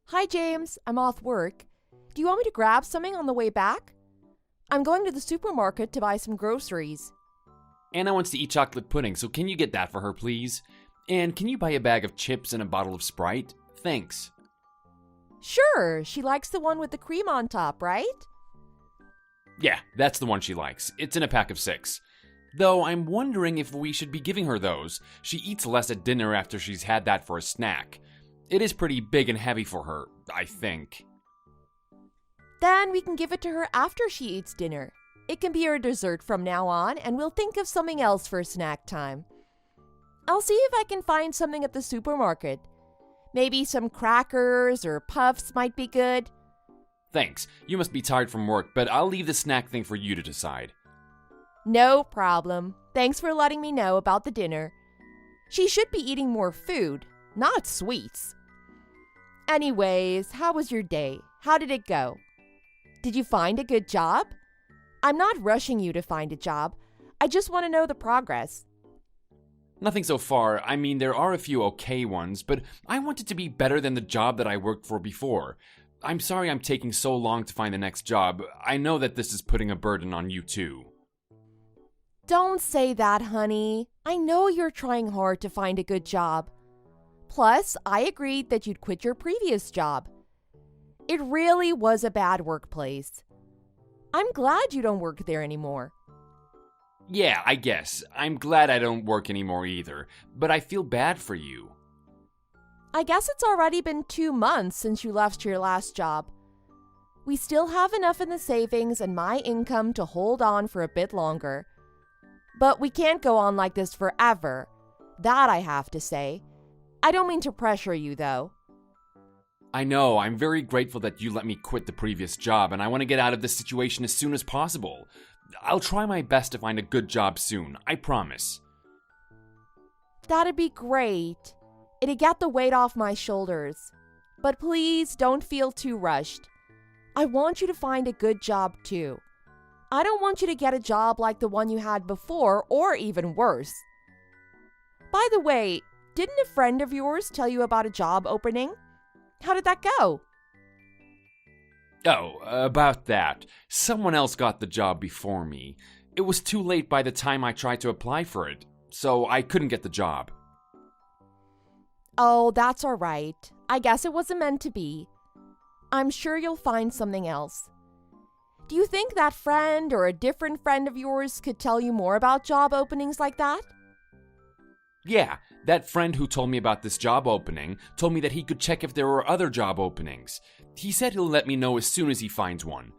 Hi, James. I'm off work. Do you want me to grab something on the way back? I'm going to the supermarket to buy some groceries. Anna wants to eat chocolate pudding, so can you get that for her, please? And can you buy a bag of chips and a bottle of Sprite? Thanks. Sure, she likes the one with the cream on top, right? Yeah, that's the one she likes. It's in a pack of 6. Though I'm wondering if we should be giving her those. She eats less at dinner after she's had that for a snack. It is pretty big and heavy for her, I think. Then we can give it to her after she eats dinner. It can be her dessert from now on, and we'll think of something else for snack time. I'll see if I can find something at the supermarket. Maybe some crackers or puffs might be good. Thanks. You must be tired from work, but I'll leave the snack thing for you to decide. No problem. Thanks for letting me know about the dinner. She should be eating more food, not sweets. Anyways, how was your day? How did it go? Did you find a good job? I'm not rushing you to find a job. I just want to know the progress. Nothing so far. I mean, there are a few okay ones, but I want it to be better than the job that I worked for before. I'm sorry I'm taking so long to find the next job. I know that this is putting a burden on you too. Don't say that, honey. I know you're trying hard to find a good job. Plus, I agreed that you'd quit your previous job. It really was a bad workplace. I'm glad you don't work there anymore. Yeah, I guess. I'm glad I don't work anymore either, but I feel bad for you. I guess it's already been 2 months since you left your last job. We still have enough in the savings and my income to hold on for a bit longer. But we can't go on like this forever. That I have to say. I don't mean to pressure you, though. I know, I'm very grateful that you let me quit the previous job, and I want to get out of this situation as soon as possible. I'll try my best to find a good job soon, I promise. That'd be great. It'd get the weight off my shoulders. But please don't feel too rushed. I want you to find a good job too. I don't want you to get a job like the one you had before, or even worse. By the way, didn't a friend of yours tell you about a job opening? How did that go? Oh, about that. Someone else got the job before me. It was too late by the time I tried to apply for it, so I couldn't get the job. Oh, that's all right. I guess it wasn't meant to be. I'm sure you'll find something else. Do you think that friend or a different friend of yours could tell you more about job openings like that? Yeah, that friend who told me about this job opening told me that he could check if there were other job openings. He said he'll let me know as soon as he finds one.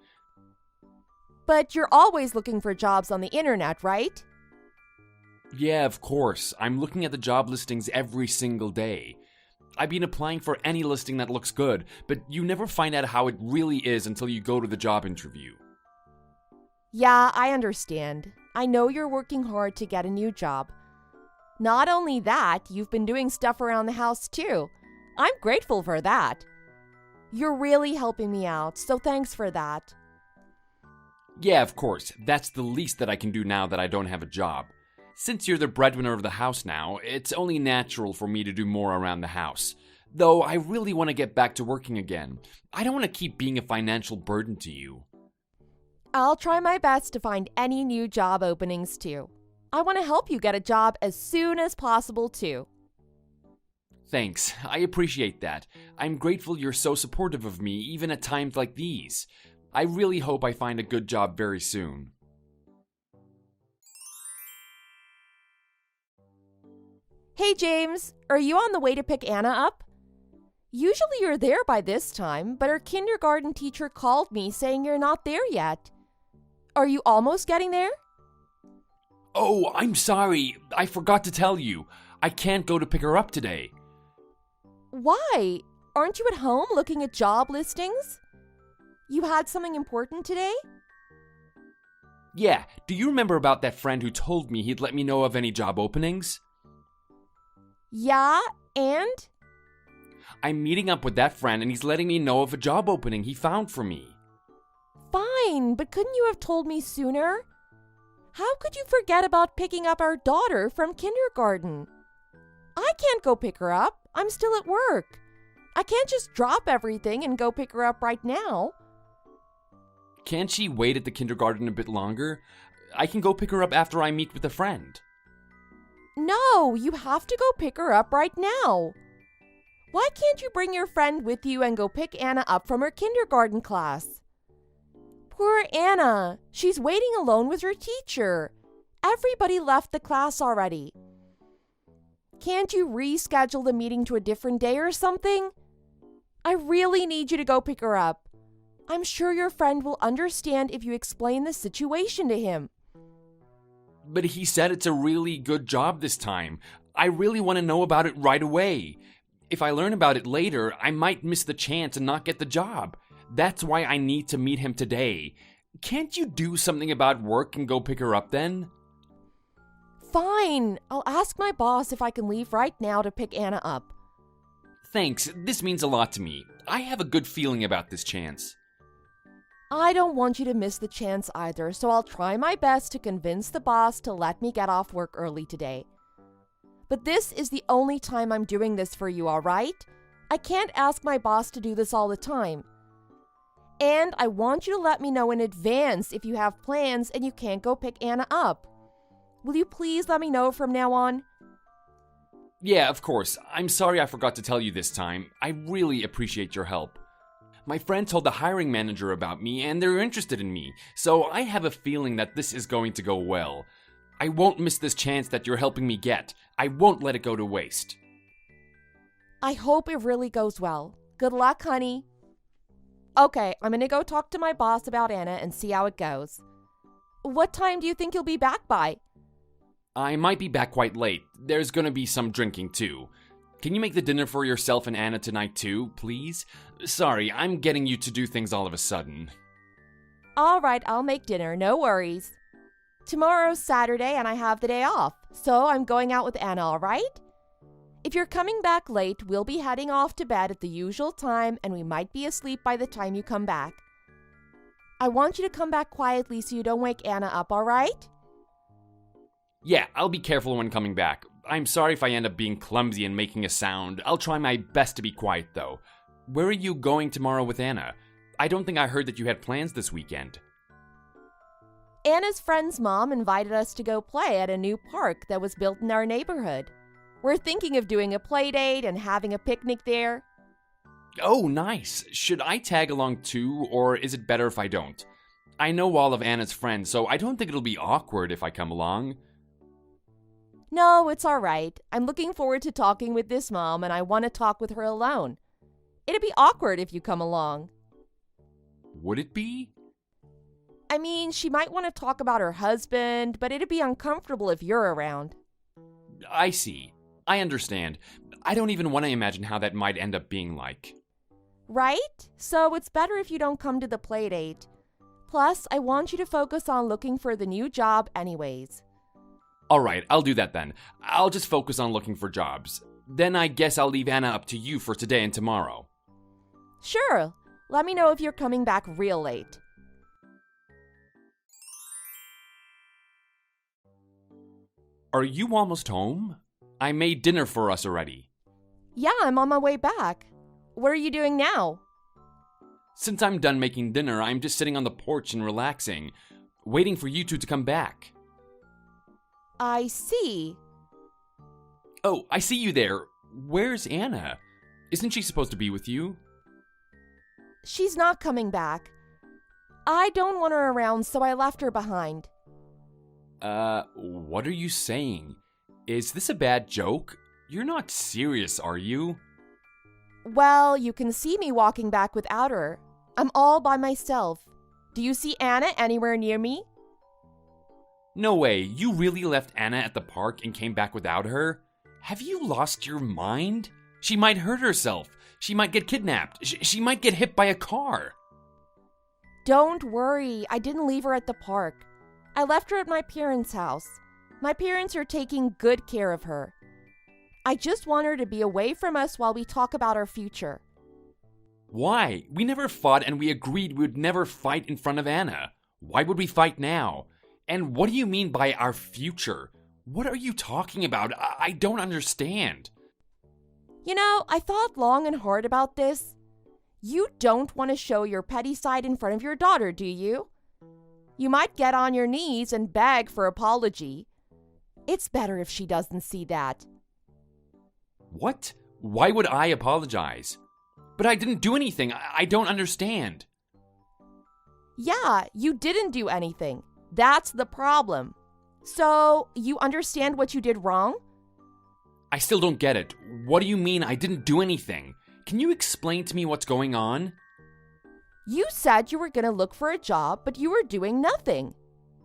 But you're always looking for jobs on the internet, right? Yeah, of course. I'm looking at the job listings every single day. I've been applying for any listing that looks good, but you never find out how it really is until you go to the job interview. Yeah, I understand. I know you're working hard to get a new job. Not only that, you've been doing stuff around the house too. I'm grateful for that. You're really helping me out, so thanks for that. Yeah, of course. That's the least that I can do now that I don't have a job. Since you're the breadwinner of the house now, it's only natural for me to do more around the house. Though I really want to get back to working again. I don't want to keep being a financial burden to you. I'll try my best to find any new job openings too. I want to help you get a job as soon as possible too. Thanks, I appreciate that. I'm grateful you're so supportive of me even at times like these. I really hope I find a good job very soon. Hey James, are you on the way to pick Anna up? Usually you're there by this time, but her kindergarten teacher called me saying you're not there yet. Are you almost getting there? Oh, I'm sorry. I forgot to tell you. I can't go to pick her up today. Why? Aren't you at home looking at job listings? You had something important today? Yeah, do you remember about that friend who told me he'd let me know of any job openings? Yeah, and? I'm meeting up with that friend and he's letting me know of a job opening he found for me. Fine, but couldn't you have told me sooner? How could you forget about picking up our daughter from kindergarten? I can't go pick her up. I'm still at work. I can't just drop everything and go pick her up right now. Can't she wait at the kindergarten a bit longer? I can go pick her up after I meet with a friend. No, you have to go pick her up right now. Why can't you bring your friend with you and go pick Anna up from her kindergarten class? Poor Anna. She's waiting alone with her teacher. Everybody left the class already. Can't you reschedule the meeting to a different day or something? I really need you to go pick her up. I'm sure your friend will understand if you explain the situation to him. But he said it's a really good job this time. I really want to know about it right away. If I learn about it later, I might miss the chance and not get the job. That's why I need to meet him today. Can't you do something about work and go pick her up then? Fine. I'll ask my boss if I can leave right now to pick Anna up. Thanks. This means a lot to me. I have a good feeling about this chance. I don't want you to miss the chance either, so I'll try my best to convince the boss to let me get off work early today. But this is the only time I'm doing this for you, all right? I can't ask my boss to do this all the time. And I want you to let me know in advance if you have plans and you can't go pick Anna up. Will you please let me know from now on? Yeah, of course. I'm sorry I forgot to tell you this time. I really appreciate your help. My friend told the hiring manager about me and they're interested in me, so I have a feeling that this is going to go well. I won't miss this chance that you're helping me get. I won't let it go to waste. I hope it really goes well. Good luck, honey. Okay, I'm gonna go talk to my boss about Anna and see how it goes. What time do you think you'll be back by? I might be back quite late. There's gonna be some drinking too. Can you make the dinner for yourself and Anna tonight too, please? Sorry, I'm getting you to do things all of a sudden. All right, I'll make dinner, no worries. Tomorrow's Saturday and I have the day off, so I'm going out with Anna, all right? If you're coming back late, we'll be heading off to bed at the usual time and we might be asleep by the time you come back. I want you to come back quietly so you don't wake Anna up, all right? Yeah, I'll be careful when coming back. I'm sorry if I end up being clumsy and making a sound. I'll try my best to be quiet though. Where are you going tomorrow with Anna? I don't think I heard that you had plans this weekend. Anna's friend's mom invited us to go play at a new park that was built in our neighborhood. We're thinking of doing a play date and having a picnic there. Oh, nice. Should I tag along too, or is it better if I don't? I know all of Anna's friends, so I don't think it'll be awkward if I come along. No, it's all right. I'm looking forward to talking with this mom and I want to talk with her alone. It'd be awkward if you come along. Would it be? I mean, she might want to talk about her husband, but it'd be uncomfortable if you're around. I see. I understand. I don't even want to imagine how that might end up being like. Right? So it's better if you don't come to the play date. Plus, I want you to focus on looking for the new job anyways. Alright, I'll do that then. I'll just focus on looking for jobs. Then I guess I'll leave Anna up to you for today and tomorrow. Sure. Let me know if you're coming back real late. Are you almost home? I made dinner for us already. Yeah, I'm on my way back. What are you doing now? Since I'm done making dinner, I'm just sitting on the porch and relaxing, waiting for you two to come back. I see. Oh, I see you there. Where's Anna? Isn't she supposed to be with you? She's not coming back. I don't want her around, so I left her behind. What are you saying? Is this a bad joke? You're not serious, are you? Well, you can see me walking back without her. I'm all by myself. Do you see Anna anywhere near me? No way, you really left Anna at the park and came back without her? Have you lost your mind? She might hurt herself. She might get kidnapped. She might get hit by a car. Don't worry, I didn't leave her at the park. I left her at my parents' house. My parents are taking good care of her. I just want her to be away from us while we talk about our future. Why? We never fought and we agreed we would never fight in front of Anna. Why would we fight now? And what do you mean by our future? What are you talking about? I don't understand. I thought long and hard about this. You don't want to show your petty side in front of your daughter, do you? You might get on your knees and beg for apology. It's better if she doesn't see that. What? Why would I apologize? But I didn't do anything. I don't understand. Yeah, you didn't do anything. That's the problem. So, you understand what you did wrong? I still don't get it. What do you mean I didn't do anything? Can you explain to me what's going on? You said you were going to look for a job, but you were doing nothing.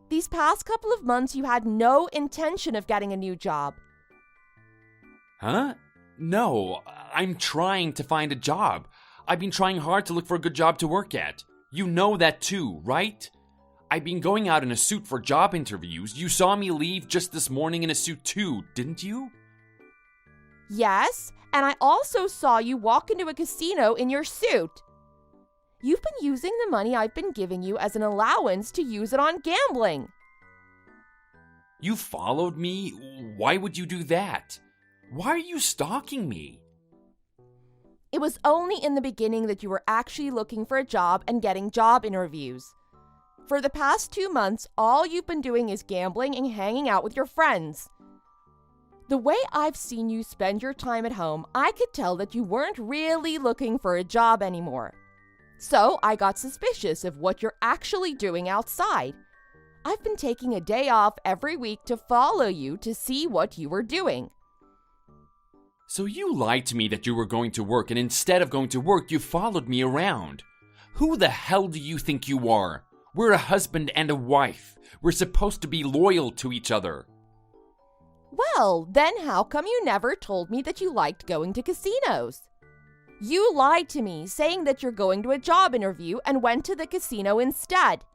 These past couple of months, you had no intention of getting a new job. Huh? No, I'm trying to find a job. I've been trying hard to look for a good job to work at. You know that too, right? I've been going out in a suit for job interviews. You saw me leave just this morning in a suit too, didn't you? Yes, and I also saw you walk into a casino in your suit. You've been using the money I've been giving you as an allowance to use it on gambling. You followed me? Why would you do that? Why are you stalking me? It was only in the beginning that you were actually looking for a job and getting job interviews. For the past 2 months, all you've been doing is gambling and hanging out with your friends. The way I've seen you spend your time at home, I could tell that you weren't really looking for a job anymore. So I got suspicious of what you're actually doing outside. I've been taking a day off every week to follow you to see what you were doing. So you lied to me that you were going to work, and instead of going to work, you followed me around. Who the hell do you think you are? We're a husband and a wife. We're supposed to be loyal to each other. Well, then how come you never told me that you liked going to casinos? You lied to me, saying that you're going to a job interview and went to the casino instead.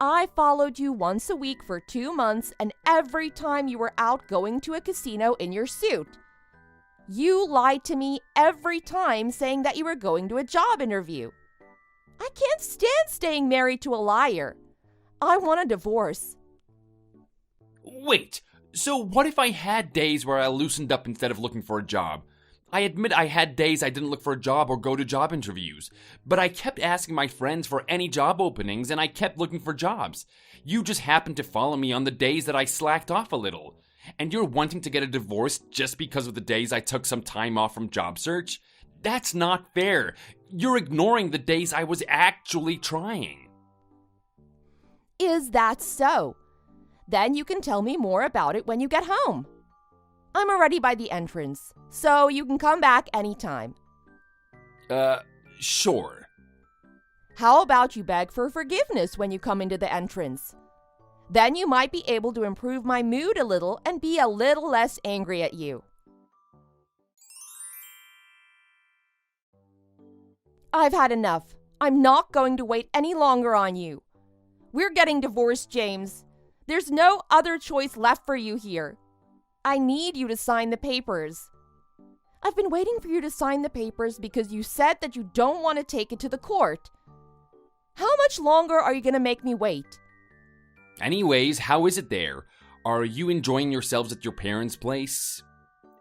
I followed you once a week for 2 months, and every time you were out going to a casino in your suit. You lied to me every time, saying that you were going to a job interview. I can't stand staying married to a liar. I want a divorce. Wait, so what if I had days where I loosened up instead of looking for a job? I admit I had days I didn't look for a job or go to job interviews, but I kept asking my friends for any job openings and I kept looking for jobs. You just happened to follow me on the days that I slacked off a little. And you're wanting to get a divorce just because of the days I took some time off from job search? That's not fair. You're ignoring the days I was actually trying. Is that so? Then you can tell me more about it when you get home. I'm already by the entrance, so you can come back anytime. Sure. How about you beg for forgiveness when you come into the entrance? Then you might be able to improve my mood a little and be a little less angry at you. I've had enough. I'm not going to wait any longer on you. We're getting divorced, James. There's no other choice left for you here. I need you to sign the papers. I've been waiting for you to sign the papers because you said that you don't want to take it to the court. How much longer are you going to make me wait? Anyways, how is it there? Are you enjoying yourselves at your parents' place?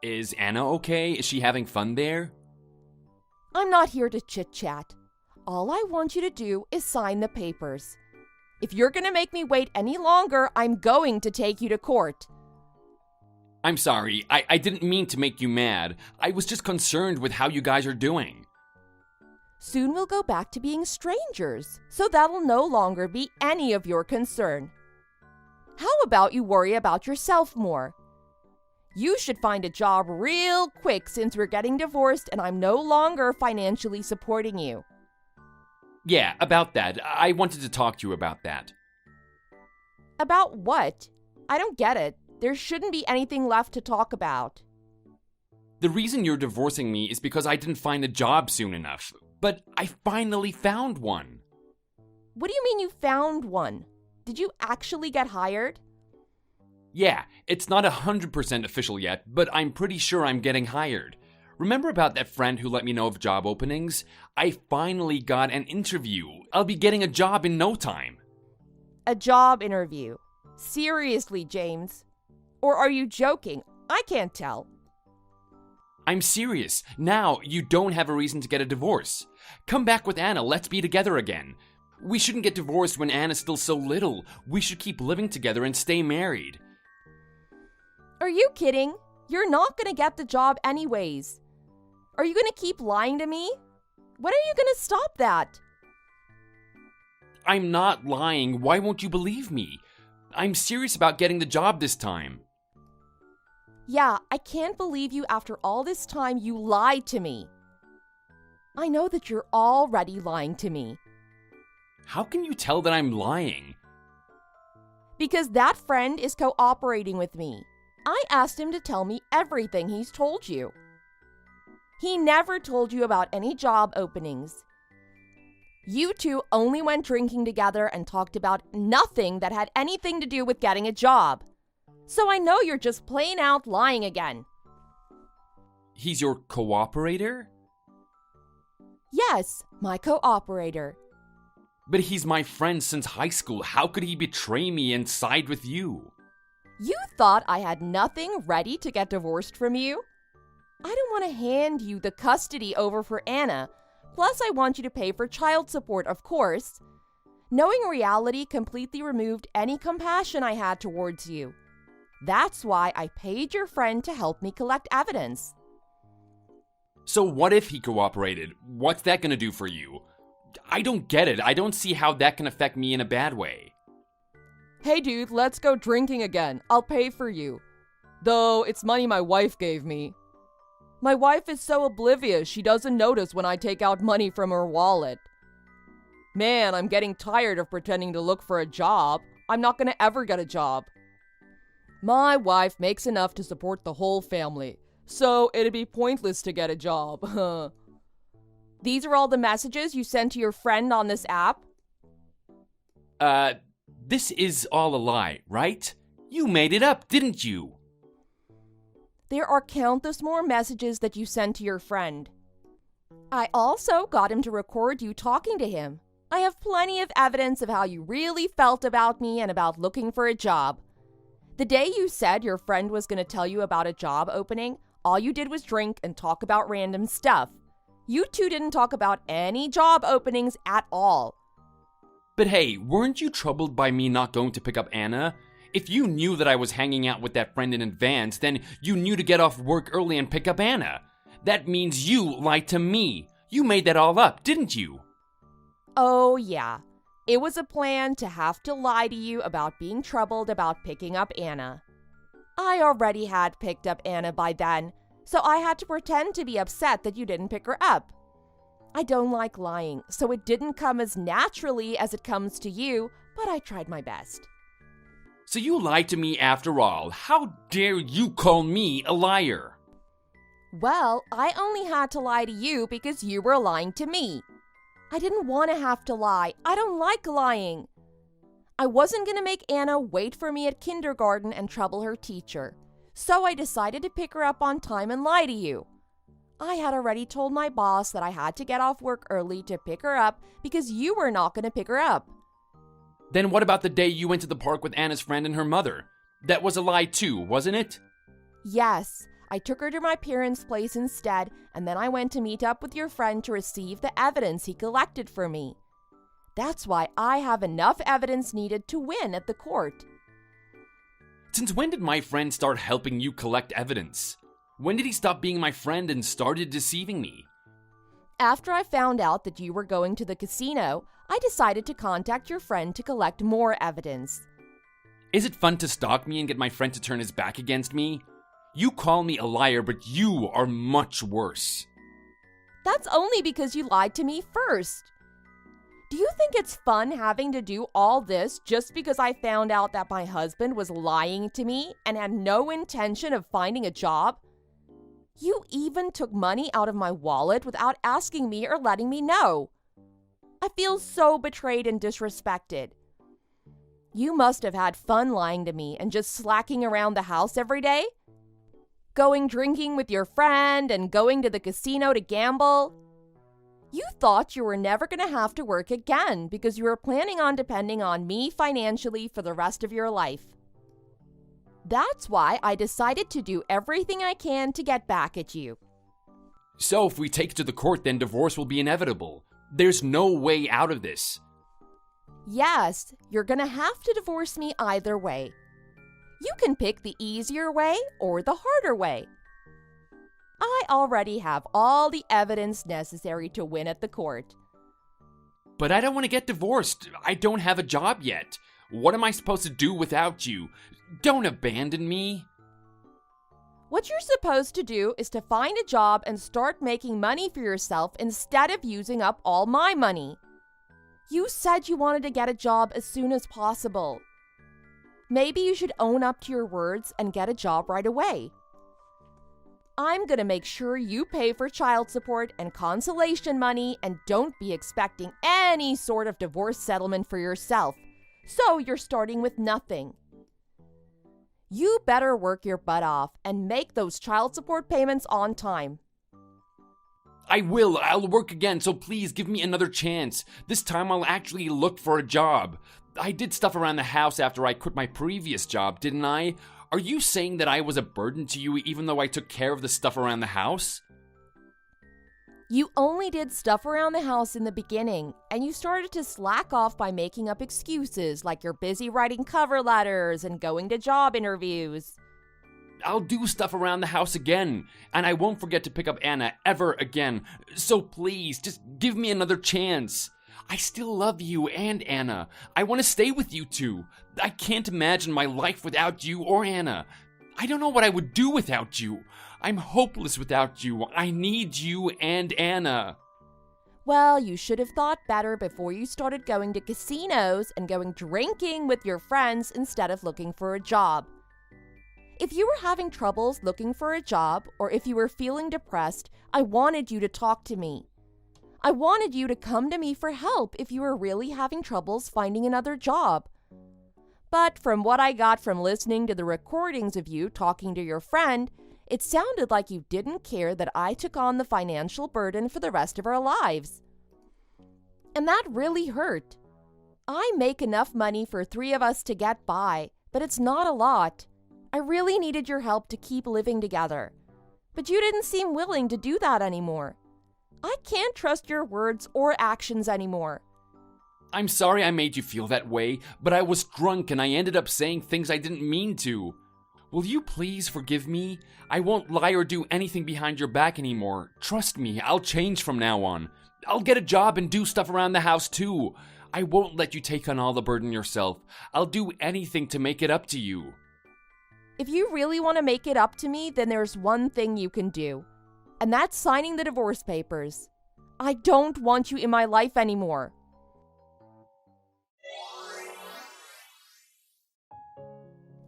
Is Anna okay? Is she having fun there? I'm not here to chit-chat. All I want you to do is sign the papers. If you're going to make me wait any longer, I'm going to take you to court. I'm sorry, I didn't mean to make you mad. I was just concerned with how you guys are doing. Soon we'll go back to being strangers, so that'll no longer be any of your concern. How about you worry about yourself more? You should find a job real quick since we're getting divorced and I'm no longer financially supporting you. Yeah, about that. I wanted to talk to you about that. About what? I don't get it. There shouldn't be anything left to talk about. The reason you're divorcing me is because I didn't find a job soon enough. But I finally found one. What do you mean you found one? Did you actually get hired? Yeah, it's not 100% official yet, but I'm pretty sure I'm getting hired. Remember about that friend who let me know of job openings? I finally got an interview. I'll be getting a job in no time. A job interview? Seriously, James? Or are you joking? I can't tell. I'm serious. Now, you don't have a reason to get a divorce. Come back with Anna, let's be together again. We shouldn't get divorced when Anna's still so little. We should keep living together and stay married. Are you kidding? You're not gonna get the job anyways. Are you gonna keep lying to me? When are you gonna stop that? I'm not lying. Why won't you believe me? I'm serious about getting the job this time. Yeah, I can't believe you after all this time you lied to me. I know that you're already lying to me. How can you tell that I'm lying? Because that friend is cooperating with me. I asked him to tell me everything he's told you. He never told you about any job openings. You two only went drinking together and talked about nothing that had anything to do with getting a job. So I know you're just plain out lying again. He's your cooperator? Yes, my cooperator. But he's my friend since high school. How could he betray me and side with you? You thought I had nothing ready to get divorced from you? I don't want to hand you the custody over for Anna. Plus, I want you to pay for child support, of course. Knowing reality completely removed any compassion I had towards you. That's why I paid your friend to help me collect evidence. So what if he cooperated? What's that gonna do for you? I don't get it. I don't see how that can affect me in a bad way. Hey dude, let's go drinking again. I'll pay for you. Though it's money my wife gave me. My wife is so oblivious she doesn't notice when I take out money from her wallet. Man, I'm getting tired of pretending to look for a job. I'm not gonna ever get a job. My wife makes enough to support the whole family, so it'd be pointless to get a job. These are all the messages you sent to your friend on this app? This is all a lie, right? You made it up, didn't you? There are countless more messages that you sent to your friend. I also got him to record you talking to him. I have plenty of evidence of how you really felt about me and about looking for a job. The day you said your friend was going to tell you about a job opening, all you did was drink and talk about random stuff. You two didn't talk about any job openings at all. But hey, weren't you troubled by me not going to pick up Anna? If you knew that I was hanging out with that friend in advance, then you knew to get off work early and pick up Anna. That means you lied to me. You made that all up, didn't you? Oh, yeah. It was a plan to have to lie to you about being troubled about picking up Anna. I already had picked up Anna by then, so I had to pretend to be upset that you didn't pick her up. I don't like lying, so it didn't come as naturally as it comes to you, but I tried my best. So you lied to me after all. How dare you call me a liar? Well, I only had to lie to you because you were lying to me. I didn't want to have to lie. I don't like lying. I wasn't going to make Anna wait for me at kindergarten and trouble her teacher. So I decided to pick her up on time and lie to you. I had already told my boss that I had to get off work early to pick her up because you were not going to pick her up. Then what about the day you went to the park with Anna's friend and her mother? That was a lie too, wasn't it? Yes. I took her to my parents' place instead, and then I went to meet up with your friend to receive the evidence he collected for me. That's why I have enough evidence needed to win at the court. Since when did my friend start helping you collect evidence? When did he stop being my friend and started deceiving me? After I found out that you were going to the casino, I decided to contact your friend to collect more evidence. Is it fun to stalk me and get my friend to turn his back against me? You call me a liar, but you are much worse. That's only because you lied to me first. Do you think it's fun having to do all this just because I found out that my husband was lying to me and had no intention of finding a job? You even took money out of my wallet without asking me or letting me know. I feel so betrayed and disrespected. You must have had fun lying to me and just slacking around the house every day. Going drinking with your friend and going to the casino to gamble. You thought you were never going to have to work again because you were planning on depending on me financially for the rest of your life. That's why I decided to do everything I can to get back at you. So if we take it to the court, then divorce will be inevitable. There's no way out of this. Yes, you're gonna have to divorce me either way. You can pick the easier way or the harder way. I already have all the evidence necessary to win at the court. But I don't want to get divorced. I don't have a job yet. What am I supposed to do without you? Don't abandon me. What you're supposed to do is to find a job and start making money for yourself instead of using up all my money. You said you wanted to get a job as soon as possible. Maybe you should own up to your words and get a job right away. I'm gonna make sure you pay for child support and consolation money and don't be expecting any sort of divorce settlement for yourself, so you're starting with nothing. You better work your butt off and make those child support payments on time. I will. I'll work again, so please give me another chance. This time I'll actually look for a job. I did stuff around the house after I quit my previous job, didn't I? Are you saying that I was a burden to you even though I took care of the stuff around the house? You only did stuff around the house in the beginning, and you started to slack off by making up excuses like you're busy writing cover letters and going to job interviews. I'll do stuff around the house again, and I won't forget to pick up Anna ever again. So please, just give me another chance. I still love you and Anna. I want to stay with you two. I can't imagine my life without you or Anna. I don't know what I would do without you. I'm hopeless without you. I need you and Anna. Well, you should have thought better before you started going to casinos and going drinking with your friends instead of looking for a job. If you were having troubles looking for a job, or if you were feeling depressed, I wanted you to talk to me. I wanted you to come to me for help if you were really having troubles finding another job. But from what I got from listening to the recordings of you talking to your friend, it sounded like you didn't care that I took on the financial burden for the rest of our lives. And that really hurt. I make enough money for 3 of us to get by, but it's not a lot. I really needed your help to keep living together. But you didn't seem willing to do that anymore. I can't trust your words or actions anymore. I'm sorry I made you feel that way, but I was drunk and I ended up saying things I didn't mean to. Will you please forgive me? I won't lie or do anything behind your back anymore. Trust me, I'll change from now on. I'll get a job and do stuff around the house too. I won't let you take on all the burden yourself. I'll do anything to make it up to you. If you really want to make it up to me, then there's one thing you can do, and that's signing the divorce papers. I don't want you in my life anymore.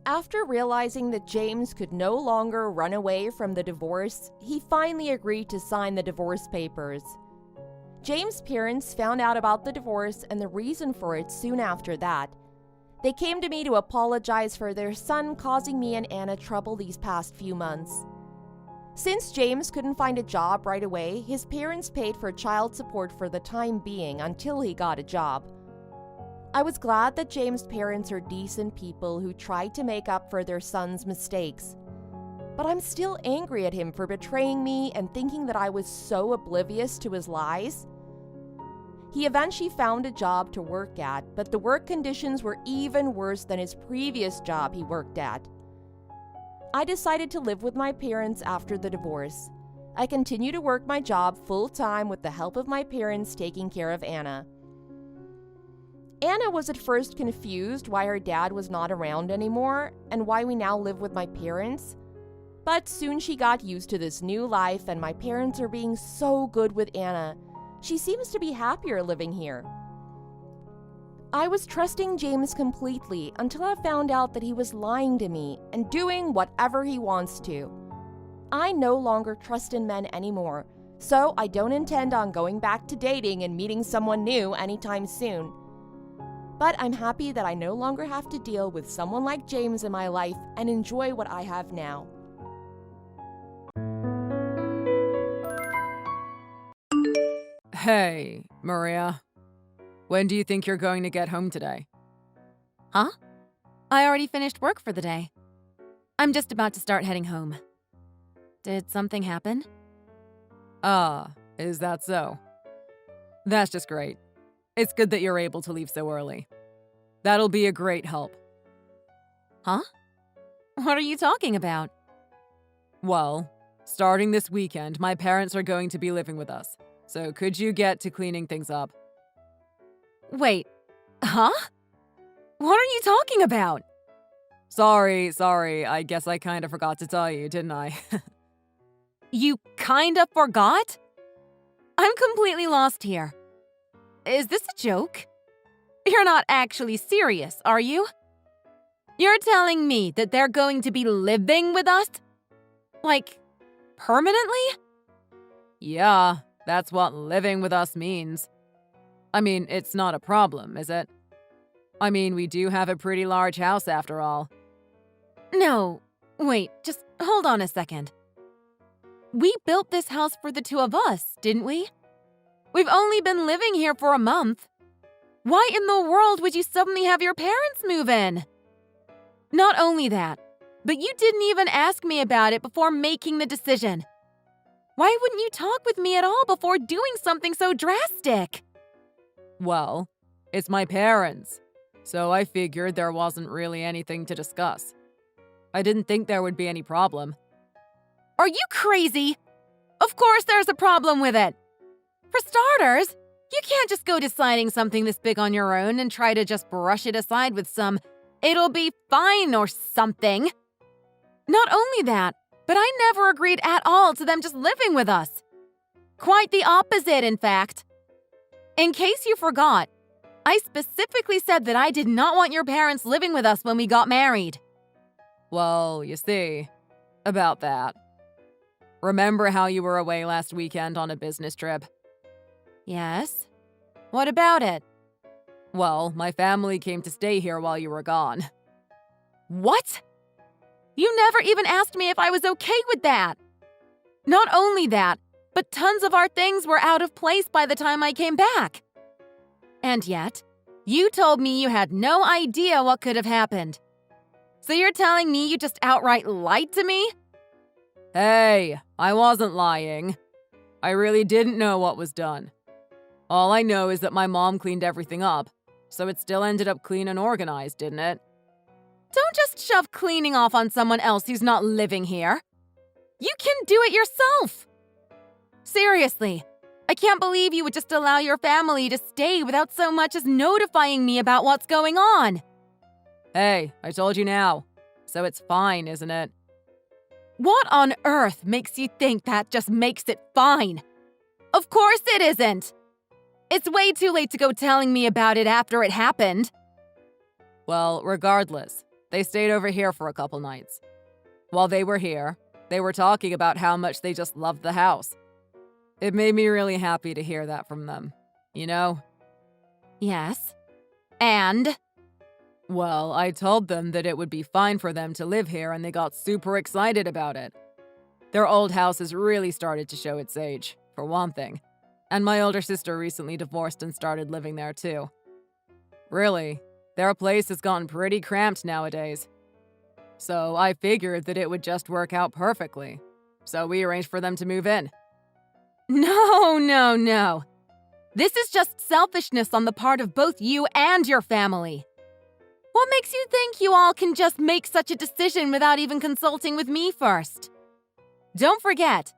After realizing that James could no longer run away from the divorce, he finally agreed to sign the divorce papers. James' parents found out about the divorce and the reason for it soon after that. They came to me to apologize for their son causing me and Anna trouble these past few months. Since James couldn't find a job right away, his parents paid for child support for the time being until he got a job. I was glad that James' parents are decent people who tried to make up for their son's mistakes. But I'm still angry at him for betraying me and thinking that I was so oblivious to his lies. He eventually found a job to work at, but the work conditions were even worse than his previous job he worked at. I decided to live with my parents after the divorce. I continue to work my job full-time with the help of my parents taking care of Anna. Anna was at first confused why her dad was not around anymore and why we now live with my parents. But soon she got used to this new life and my parents are being so good with Anna. She seems to be happier living here. I was trusting James completely until I found out that he was lying to me and doing whatever he wants to. I no longer trust in men anymore, so I don't intend on going back to dating and meeting someone new anytime soon. But I'm happy that I no longer have to deal with someone like James in my life and enjoy what I have now. Hey, Maria. When do you think you're going to get home today? Huh? I already finished work for the day. I'm just about to start heading home. Did something happen? Ah, is that so? That's just great. It's good that you're able to leave so early. That'll be a great help. Huh? What are you talking about? Well, starting this weekend, my parents are going to be living with us. So could you get to cleaning things up? Wait, huh? What are you talking about? Sorry, I guess I kind of forgot to tell you, didn't I? You kinda forgot? I'm completely lost here. Is this a joke? You're not actually serious, are you? You're telling me that they're going to be living with us? Like, permanently? Yeah, that's what living with us means. I mean, it's not a problem, is it? I mean, we do have a pretty large house after all. No, wait, just hold on a second. We built this house for the two of us, didn't we? We've only been living here for a month. Why in the world would you suddenly have your parents move in? Not only that, but you didn't even ask me about it before making the decision. Why wouldn't you talk with me at all before doing something so drastic? Well, it's my parents, so I figured there wasn't really anything to discuss. I didn't think there would be any problem. Are you crazy? Of course there's a problem with it. For starters, you can't just go deciding something this big on your own and try to just brush it aside with some, "It'll be fine" or something. Not only that, but I never agreed at all to them just living with us. Quite the opposite, in fact. In case you forgot, I specifically said that I did not want your parents living with us when we got married. Well, you see, about that. Remember how you were away last weekend on a business trip? Yes? What about it? Well, my family came to stay here while you were gone. What? You never even asked me if I was okay with that. Not only that, but tons of our things were out of place by the time I came back. And yet, you told me you had no idea what could have happened. So you're telling me you just outright lied to me? Hey, I wasn't lying. I really didn't know what was done. All I know is that my mom cleaned everything up, so it still ended up clean and organized, didn't it? Don't just shove cleaning off on someone else who's not living here. You can do it yourself. Seriously, I can't believe you would just allow your family to stay without so much as notifying me about what's going on. Hey, I told you now. So it's fine, isn't it? What on earth makes you think that just makes it fine? Of course it isn't. It's way too late to go telling me about it after it happened. Well, regardless, they stayed over here for a couple nights. While they were here, they were talking about how much they just loved the house. It made me really happy to hear that from them, you know? Yes. And? Well, I told them that it would be fine for them to live here and they got super excited about it. Their old house has really started to show its age, for one thing. And my older sister recently divorced and started living there too. Really, their place has gotten pretty cramped nowadays. So I figured that it would just work out perfectly. So we arranged for them to move in. No. This is just selfishness on the part of both you and your family. What makes you think you all can just make such a decision without even consulting with me first? Don't forget,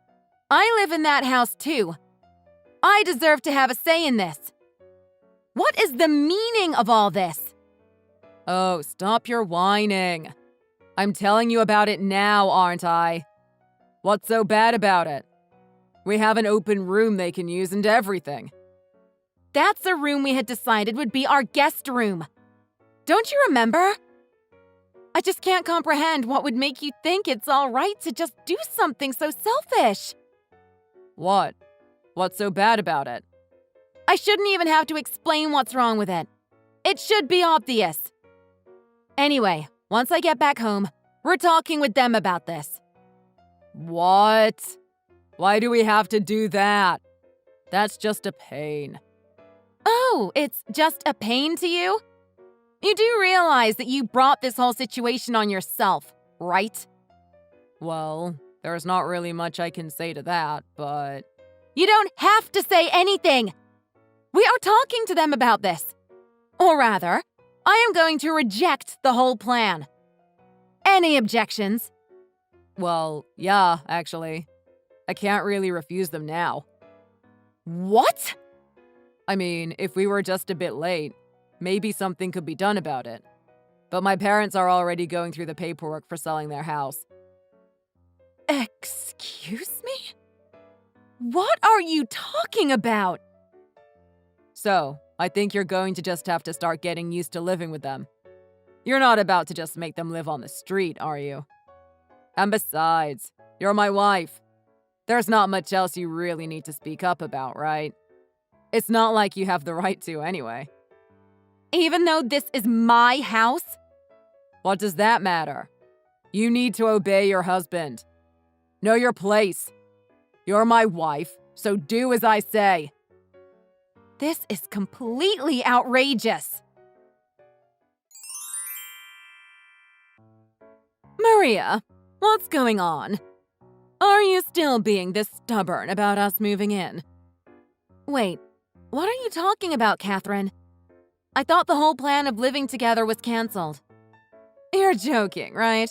I live in that house too. I deserve to have a say in this. What is the meaning of all this? Oh, stop your whining. I'm telling you about it now, aren't I? What's so bad about it? We have an open room they can use and everything. That's a room we had decided would be our guest room. Don't you remember? I just can't comprehend what would make you think it's all right to just do something so selfish. What? What's so bad about it? I shouldn't even have to explain what's wrong with it. It should be obvious. Anyway, once I get back home, we're talking with them about this. What? Why do we have to do that? That's just a pain. Oh, it's just a pain to you? You do realize that you brought this whole situation on yourself, right? Well, there's not really much I can say to that, but... You don't have to say anything. We are talking to them about this. Or rather, I am going to reject the whole plan. Any objections? Well, yeah, actually. I can't really refuse them now. What? I mean, if we were just a bit late, maybe something could be done about it. But my parents are already going through the paperwork for selling their house. Excuse me? What are you talking about? So, I think you're going to just have to start getting used to living with them. You're not about to just make them live on the street, are you? And besides, you're my wife. There's not much else you really need to speak up about, right? It's not like you have the right to anyway. Even though this is my house? What does that matter? You need to obey your husband. Know your place. You're my wife, so do as I say. This is completely outrageous. Maria, what's going on? Are you still being this stubborn about us moving in? Wait, what are you talking about, Catherine? I thought the whole plan of living together was canceled. You're joking, right?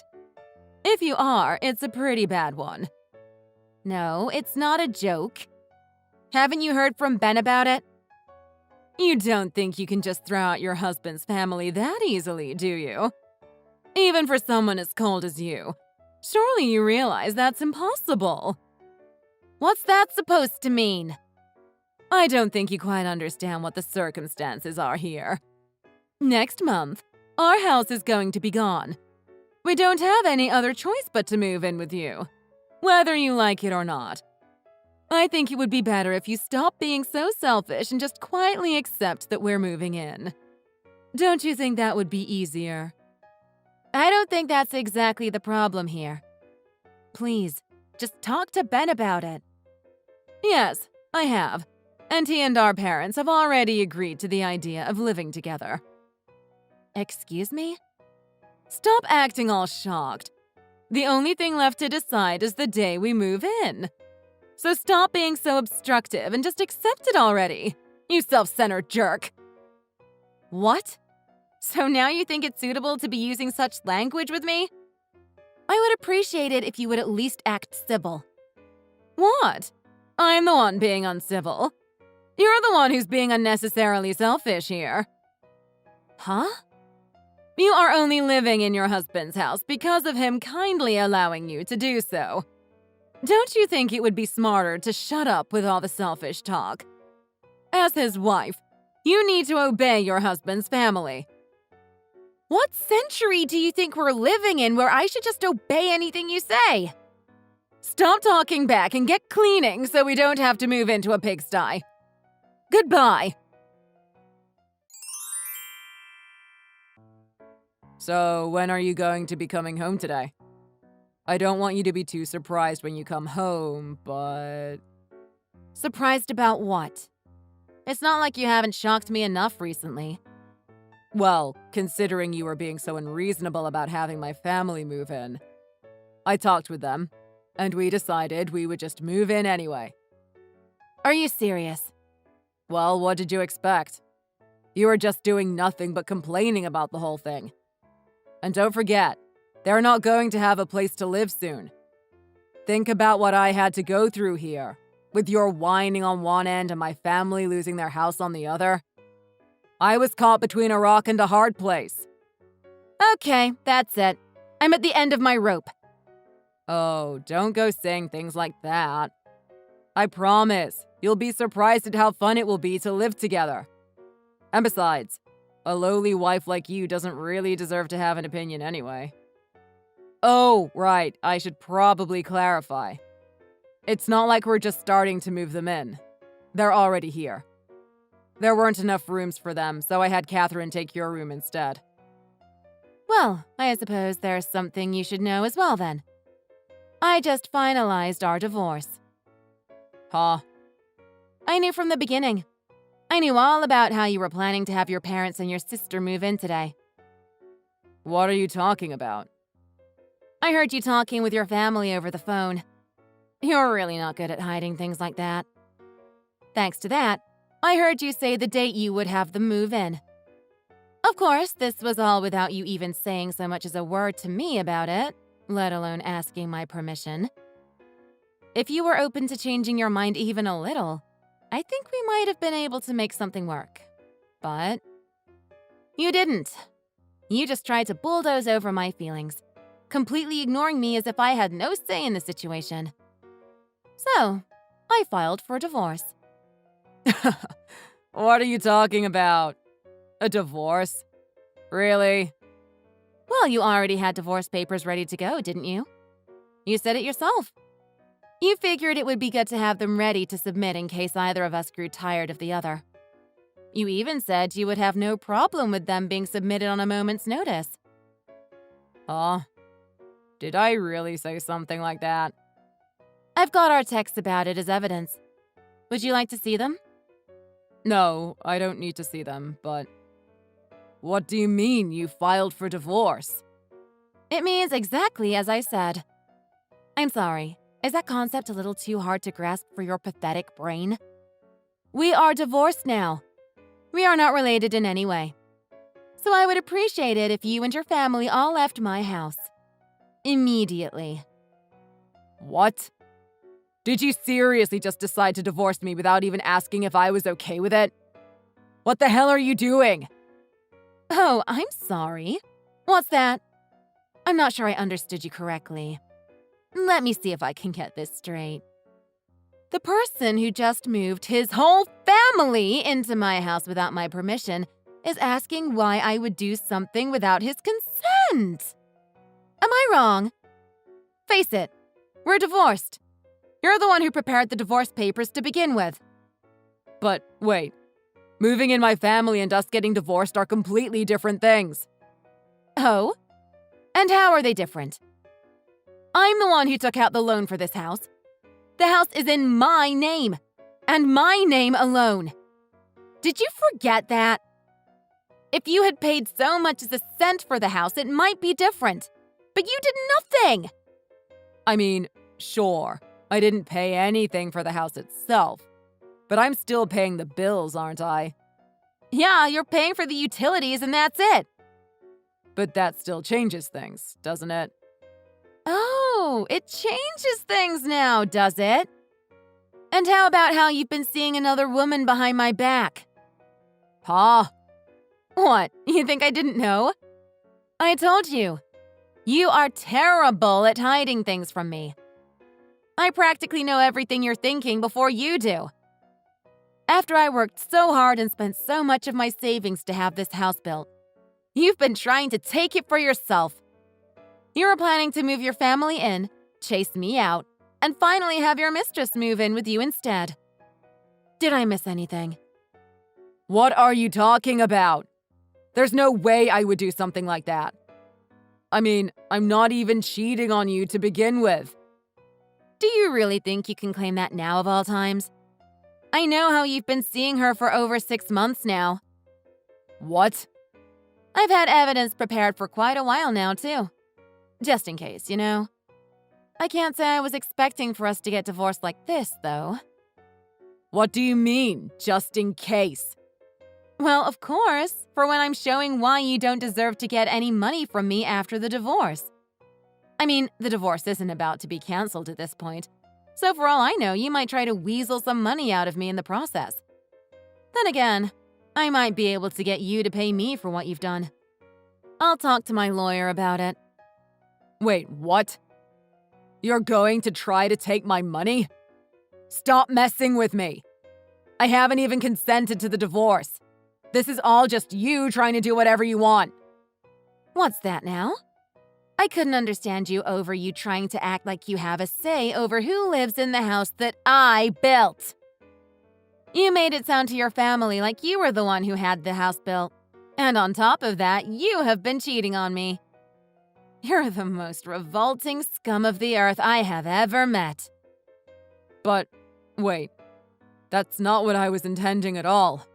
If you are, it's a pretty bad one. No, it's not a joke. Haven't you heard from Ben about it? You don't think you can just throw out your husband's family that easily, do you? Even for someone as cold as you. Surely you realize that's impossible. What's that supposed to mean? I don't think you quite understand what the circumstances are here. Next month, our house is going to be gone. We don't have any other choice but to move in with you, whether you like it or not. I think it would be better if you stop being so selfish and just quietly accept that we're moving in. Don't you think that would be easier? I don't think that's exactly the problem here. Please, just talk to Ben about it. Yes, I have. And he and our parents have already agreed to the idea of living together. Excuse me? Stop acting all shocked. The only thing left to decide is the day we move in. So stop being so obstructive and just accept it already, you self-centered jerk. What? So now you think it's suitable to be using such language with me? I would appreciate it if you would at least act civil. What? I'm the one being uncivil. You're the one who's being unnecessarily selfish here. Huh? You are only living in your husband's house because of him kindly allowing you to do so. Don't you think it would be smarter to shut up with all the selfish talk? As his wife, you need to obey your husband's family. What century do you think we're living in where I should just obey anything you say? Stop talking back and get cleaning so we don't have to move into a pigsty. Goodbye. So, when are you going to be coming home today? I don't want you to be too surprised when you come home, but... Surprised about what? It's not like you haven't shocked me enough recently. Well, considering you were being so unreasonable about having my family move in. I talked with them, and we decided we would just move in anyway. Are you serious? Well, what did you expect? You were just doing nothing but complaining about the whole thing. And don't forget, they're not going to have a place to live soon. Think about what I had to go through here, with your whining on one end and my family losing their house on the other. I was caught between a rock and a hard place. Okay, that's it. I'm at the end of my rope. Oh, don't go saying things like that. I promise, you'll be surprised at how fun it will be to live together. And besides, a lowly wife like you doesn't really deserve to have an opinion anyway. Oh, right, I should probably clarify. It's not like we're just starting to move them in. They're already here. There weren't enough rooms for them, so I had Catherine take your room instead. Well, I suppose there's something you should know as well then. I just finalized our divorce. Huh? I knew from the beginning. I knew all about how you were planning to have your parents and your sister move in today. What are you talking about? I heard you talking with your family over the phone. You're really not good at hiding things like that. Thanks to that, I heard you say the date you would have them move in. Of course, this was all without you even saying so much as a word to me about it, let alone asking my permission. If you were open to changing your mind even a little, I think we might have been able to make something work. But you didn't. You just tried to bulldoze over my feelings, completely ignoring me as if I had no say in the situation. So, I filed for divorce. What are you talking about? A divorce? Really? Well, you already had divorce papers ready to go, didn't you? You said it yourself. You figured it would be good to have them ready to submit in case either of us grew tired of the other. You even said you would have no problem with them being submitted on a moment's notice. Oh, did I really say something like that? I've got our texts about it as evidence. Would you like to see them? No, I don't need to see them, but... What do you mean you filed for divorce? It means exactly as I said. I'm sorry. Is that concept a little too hard to grasp for your pathetic brain? We are divorced now. We are not related in any way. So I would appreciate it if you and your family all left my house. Immediately. What? Did you seriously just decide to divorce me without even asking if I was okay with it? What the hell are you doing? Oh, I'm sorry. What's that? I'm not sure I understood you correctly. Let me see if I can get this straight. The person who just moved his whole family into my house without my permission is asking why I would do something without his consent. Am I wrong? Face it, we're divorced. You're the one who prepared the divorce papers to begin with. But wait, moving in my family and us getting divorced are completely different things. Oh? And how are they different? I'm the one who took out the loan for this house. The house is in my name, and my name alone. Did you forget that? If you had paid so much as a cent for the house, it might be different. But you did nothing! I mean, sure, I didn't pay anything for the house itself. But I'm still paying the bills, aren't I? Yeah, you're paying for the utilities and that's it. But that still changes things, doesn't it? Oh, it changes things now, does it? And how about how you've been seeing another woman behind my back? Huh? What, you think I didn't know? I told you. You are terrible at hiding things from me. I practically know everything you're thinking before you do. After I worked so hard and spent so much of my savings to have this house built, you've been trying to take it for yourself. You were planning to move your family in, chase me out, and finally have your mistress move in with you instead. Did I miss anything? What are you talking about? There's no way I would do something like that. I mean, I'm not even cheating on you to begin with. Do you really think you can claim that now of all times? I know how you've been seeing her for over 6 months now. What? I've had evidence prepared for quite a while now, too. Just in case, you know. I can't say I was expecting for us to get divorced like this, though. What do you mean, just in case? Well, of course, for when I'm showing why you don't deserve to get any money from me after the divorce. I mean, the divorce isn't about to be canceled at this point, so for all I know, you might try to weasel some money out of me in the process. Then again, I might be able to get you to pay me for what you've done. I'll talk to my lawyer about it. Wait, what? You're going to try to take my money? Stop messing with me. I haven't even consented to the divorce. This is all just you trying to do whatever you want. What's that now? I couldn't understand you over you trying to act like you have a say over who lives in the house that I built. You made it sound to your family like you were the one who had the house built. And on top of that, you have been cheating on me. You're the most revolting scum of the earth I have ever met. But, wait, that's not what I was intending at all.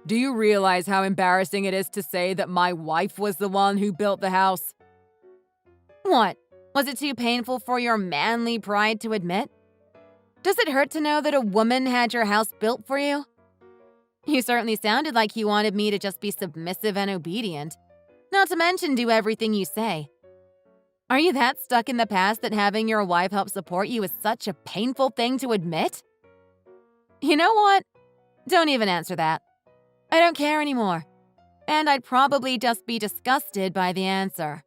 Do you realize how embarrassing it is to say that my wife was the one who built the house? What? Was it too painful for your manly pride to admit? Does it hurt to know that a woman had your house built for you? You certainly sounded like you wanted me to just be submissive and obedient, not to mention do everything you say. Are you that stuck in the past that having your wife help support you is such a painful thing to admit? You know what? Don't even answer that. I don't care anymore. And I'd probably just be disgusted by the answer.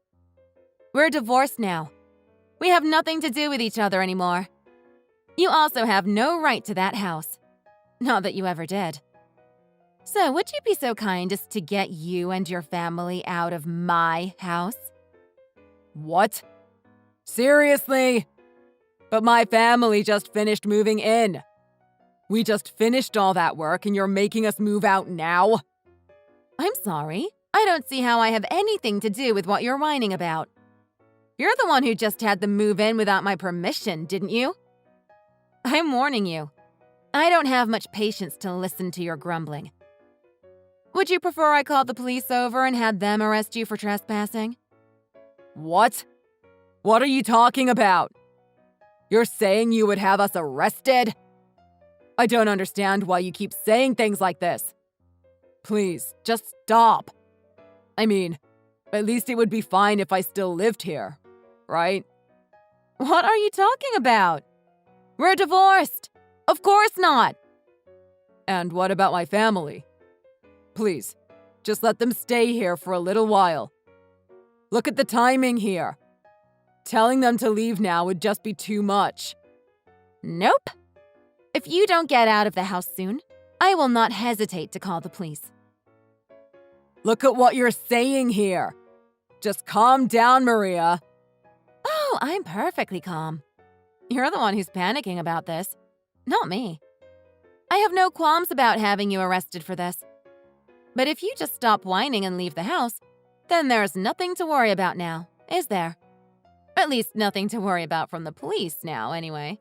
We're divorced now. We have nothing to do with each other anymore. You also have no right to that house. Not that you ever did. So would you be so kind as to get you and your family out of my house? What? Seriously? But my family just finished moving in. We just finished all that work and you're making us move out now? I'm sorry. I don't see how I have anything to do with what you're whining about. You're the one who just had them move in without my permission, didn't you? I'm warning you. I don't have much patience to listen to your grumbling. Would you prefer I called the police over and had them arrest you for trespassing? What? What are you talking about? You're saying you would have us arrested? I don't understand why you keep saying things like this. Please, just stop. I mean, at least it would be fine if I still lived here, right? What are you talking about? We're divorced. Of course not. And what about my family? Please, just let them stay here for a little while. Look at the timing here. Telling them to leave now would just be too much. Nope. If you don't get out of the house soon, I will not hesitate to call the police. Look at what you're saying here. Just calm down, Maria. Oh, I'm perfectly calm. You're the one who's panicking about this, not me. I have no qualms about having you arrested for this. But if you just stop whining and leave the house, then there's nothing to worry about now, is there? At least nothing to worry about from the police now, anyway.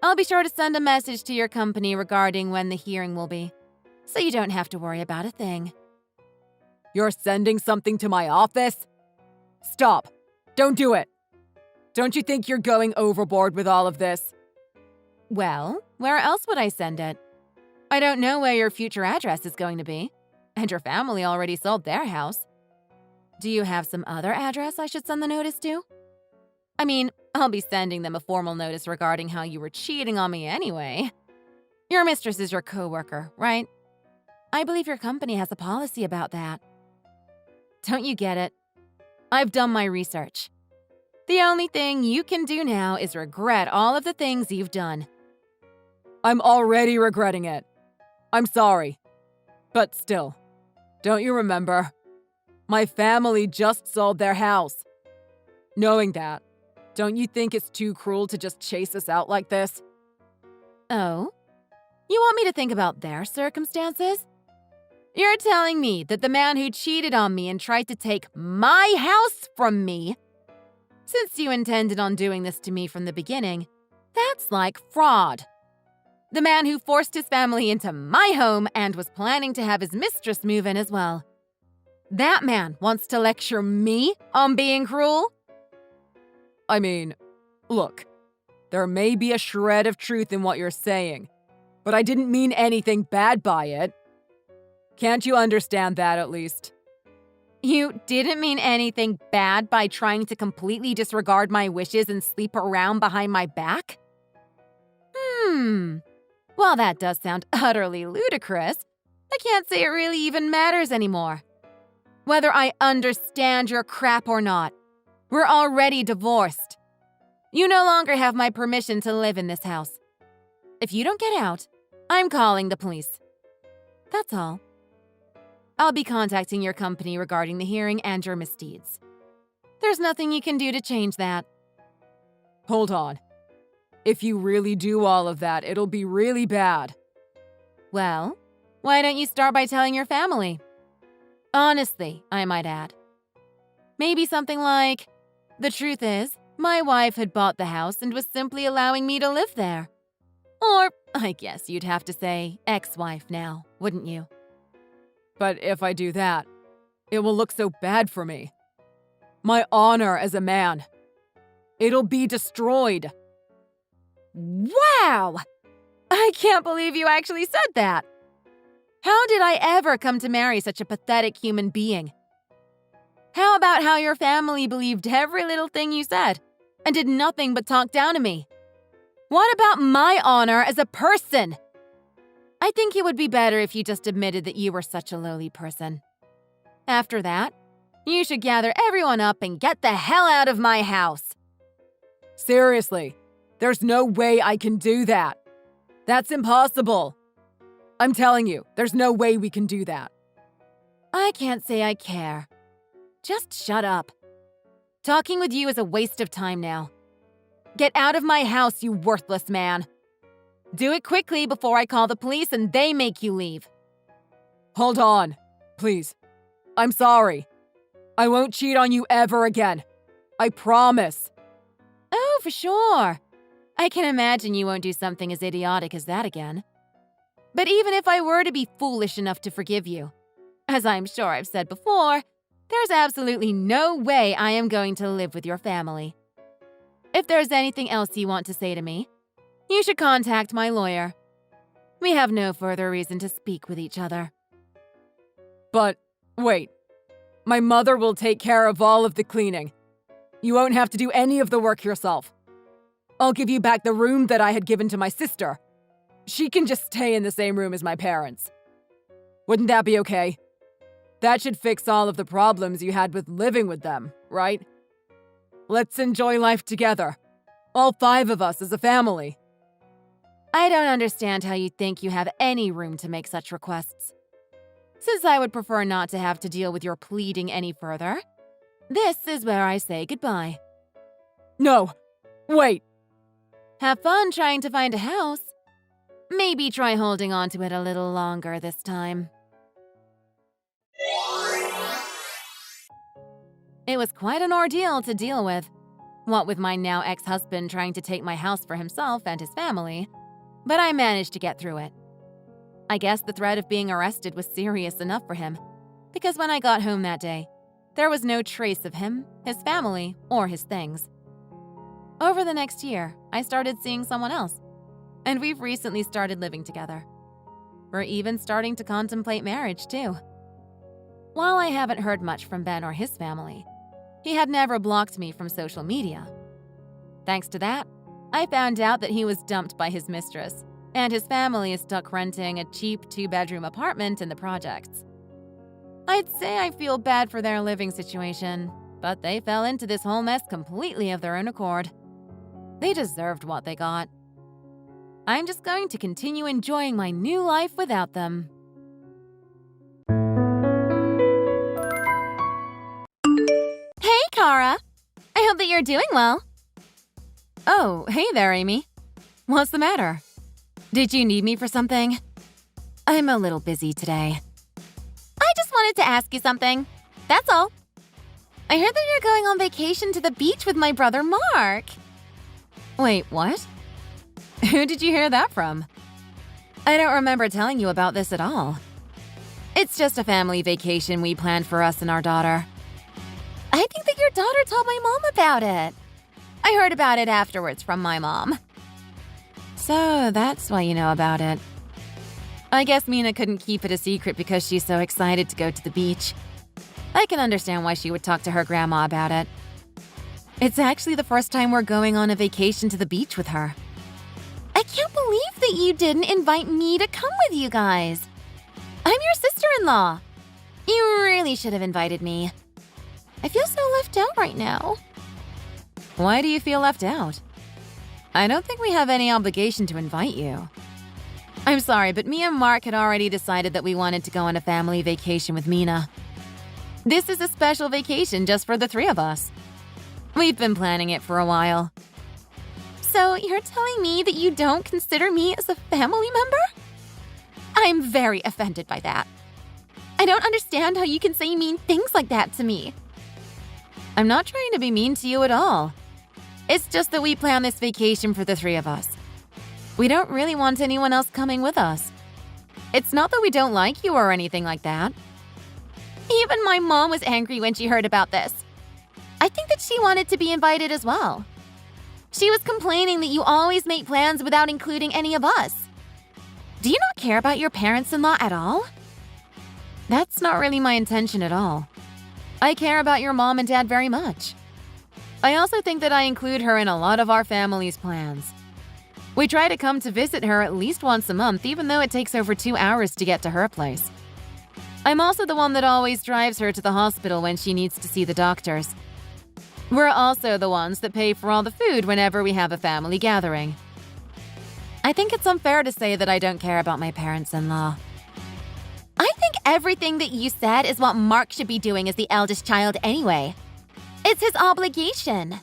I'll be sure to send a message to your company regarding when the hearing will be, so you don't have to worry about a thing. You're sending something to my office? Stop. Don't do it. Don't you think you're going overboard with all of this? Well, where else would I send it? I don't know where your future address is going to be, and your family already sold their house. Do you have some other address I should send the notice to? I mean, I'll be sending them a formal notice regarding how you were cheating on me anyway. Your mistress is your coworker, right? I believe your company has a policy about that. Don't you get it? I've done my research. The only thing you can do now is regret all of the things you've done. I'm already regretting it. I'm sorry. But still, don't you remember? My family just sold their house. Knowing that, don't you think it's too cruel to just chase us out like this? Oh? You want me to think about their circumstances? You're telling me that the man who cheated on me and tried to take my house from me, since you intended on doing this to me from the beginning, that's like fraud. The man who forced his family into my home and was planning to have his mistress move in as well. That man wants to lecture me on being cruel? I mean, look, there may be a shred of truth in what you're saying, but I didn't mean anything bad by it. Can't you understand that at least? You didn't mean anything bad by trying to completely disregard my wishes and sleep around behind my back? Well, that does sound utterly ludicrous. I can't say it really even matters anymore. Whether I understand your crap or not, we're already divorced. You no longer have my permission to live in this house. If you don't get out, I'm calling the police. That's all. I'll be contacting your company regarding the hearing and your misdeeds. There's nothing you can do to change that. Hold on. If you really do all of that, it'll be really bad. Well, why don't you start by telling your family? Honestly, I might add. Maybe something like, the truth is, my wife had bought the house and was simply allowing me to live there. Or, I guess you'd have to say ex-wife now, wouldn't you? But if I do that, it will look so bad for me. My honor as a man. It'll be destroyed. Wow! I can't believe you actually said that. How did I ever come to marry such a pathetic human being? How about how your family believed every little thing you said and did nothing but talk down to me? What about my honor as a person? I think it would be better if you just admitted that you were such a lowly person. After that, you should gather everyone up and get the hell out of my house. Seriously, there's no way I can do that. That's impossible. I'm telling you, there's no way we can do that. I can't say I care. Just shut up. Talking with you is a waste of time now. Get out of my house, you worthless man. Do it quickly before I call the police and they make you leave. Hold on, please. I'm sorry. I won't cheat on you ever again. I promise. Oh, for sure. I can imagine you won't do something as idiotic as that again. But even if I were to be foolish enough to forgive you, as I'm sure I've said before, there's absolutely no way I am going to live with your family. If there's anything else you want to say to me, you should contact my lawyer. We have no further reason to speak with each other. But, wait. My mother will take care of all of the cleaning. You won't have to do any of the work yourself. I'll give you back the room that I had given to my sister. She can just stay in the same room as my parents. Wouldn't that be okay? That should fix all of the problems you had with living with them, right? Let's enjoy life together. All 5 of us as a family. I don't understand how you think you have any room to make such requests. Since I would prefer not to have to deal with your pleading any further, this is where I say goodbye. No, wait. Have fun trying to find a house. Maybe try holding on to it a little longer this time. It was quite an ordeal to deal with, what with my now ex-husband trying to take my house for himself and his family, but I managed to get through it. I guess the threat of being arrested was serious enough for him, because when I got home that day, there was no trace of him, his family, or his things. Over the next year, I started seeing someone else, and we've recently started living together. We're even starting to contemplate marriage, too. While I haven't heard much from Ben or his family, he had never blocked me from social media. Thanks to that, I found out that he was dumped by his mistress, and his family is stuck renting a cheap 2-bedroom apartment in the projects. I'd say I feel bad for their living situation, but they fell into this whole mess completely of their own accord. They deserved what they got. I'm just going to continue enjoying my new life without them. Hey, Kara. I hope that you're doing well. Oh, hey there, Amy. What's the matter? Did you need me for something? I'm a little busy today. I just wanted to ask you something. That's all. I heard that you're going on vacation to the beach with my brother Mark. Wait, what? Who did you hear that from? I don't remember telling you about this at all. It's just a family vacation we planned for us and our daughter. I think that your daughter told my mom about it. I heard about it afterwards from my mom. So that's why you know about it. I guess Mina couldn't keep it a secret because she's so excited to go to the beach. I can understand why she would talk to her grandma about it. It's actually the first time we're going on a vacation to the beach with her. I can't believe that you didn't invite me to come with you guys. I'm your sister-in-law. You really should have invited me. I feel so left out right now. Why do you feel left out? I don't think we have any obligation to invite you. I'm sorry, but me and Mark had already decided that we wanted to go on a family vacation with Mina. This is a special vacation just for the 3 of us. We've been planning it for a while. So you're telling me that you don't consider me as a family member? I'm very offended by that. I don't understand how you can say mean things like that to me. I'm not trying to be mean to you at all. It's just that we planned this vacation for the 3 of us. We don't really want anyone else coming with us. It's not that we don't like you or anything like that. Even my mom was angry when she heard about this. I think that she wanted to be invited as well. She was complaining that you always make plans without including any of us. Do you not care about your parents-in-law at all? That's not really my intention at all. I care about your mom and dad very much. I also think that I include her in a lot of our family's plans. We try to come to visit her at least once a month, even though it takes over 2 hours to get to her place. I'm also the one that always drives her to the hospital when she needs to see the doctors. We're also the ones that pay for all the food whenever we have a family gathering. I think it's unfair to say that I don't care about my parents-in-law. I think everything that you said is what Mark should be doing as the eldest child anyway. It's his obligation.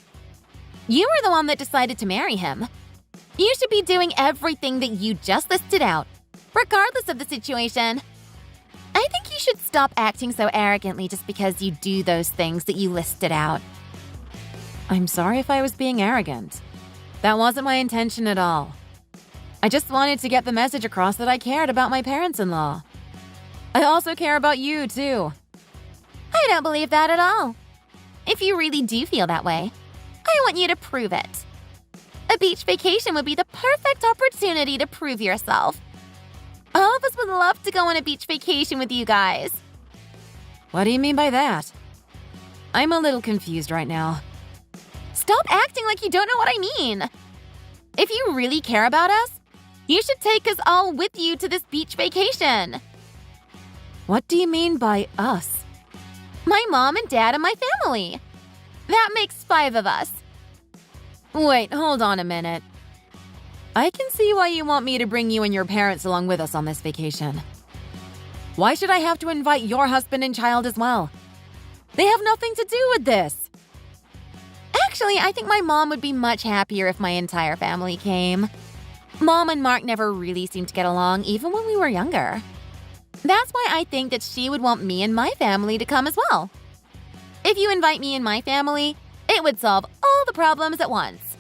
You were the one that decided to marry him. You should be doing everything that you just listed out, regardless of the situation. I think you should stop acting so arrogantly just because you do those things that you listed out. I'm sorry if I was being arrogant. That wasn't my intention at all. I just wanted to get the message across that I cared about my parents-in-law. I also care about you, too. I don't believe that at all. If you really do feel that way, I want you to prove it. A beach vacation would be the perfect opportunity to prove yourself. All of us would love to go on a beach vacation with you guys. What do you mean by that? I'm a little confused right now. Stop acting like you don't know what I mean. If you really care about us, you should take us all with you to this beach vacation. What do you mean by us? My mom and dad and my family. That makes 5 of us. Wait, hold on a minute. I can see why you want me to bring you and your parents along with us on this vacation. Why should I have to invite your husband and child as well? They have nothing to do with this. Actually, I think my mom would be much happier if my entire family came. Mom and Mark never really seemed to get along, even when we were younger. That's why I think that she would want me and my family to come as well. If you invite me and my family, it would solve all the problems at once.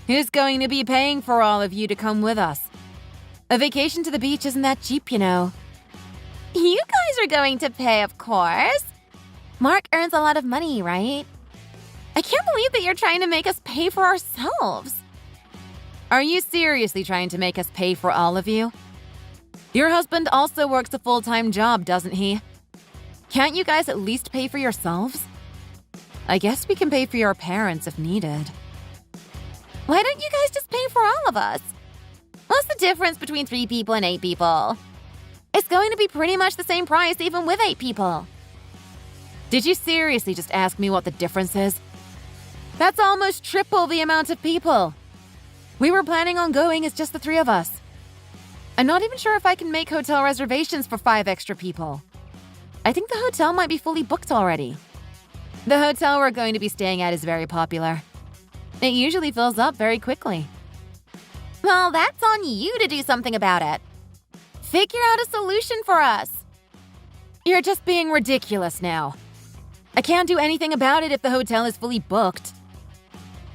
Who's going to be paying for all of you to come with us? A vacation to the beach isn't that cheap, you know. You guys are going to pay, of course. Mark earns a lot of money, right? I can't believe that you're trying to make us pay for ourselves. Are you seriously trying to make us pay for all of you? Your husband also works a full-time job, doesn't he? Can't you guys at least pay for yourselves? I guess we can pay for your parents if needed. Why don't you guys just pay for all of us? What's the difference between 3 people and 8 people? It's going to be pretty much the same price even with 8 people. Did you seriously just ask me what the difference is? That's almost triple the amount of people. We were planning on going as just the 3 of us. I'm not even sure if I can make hotel reservations for 5 extra people. I think the hotel might be fully booked already. The hotel we're going to be staying at is very popular. It usually fills up very quickly. Well, that's on you to do something about it. Figure out a solution for us. You're just being ridiculous now. I can't do anything about it if the hotel is fully booked.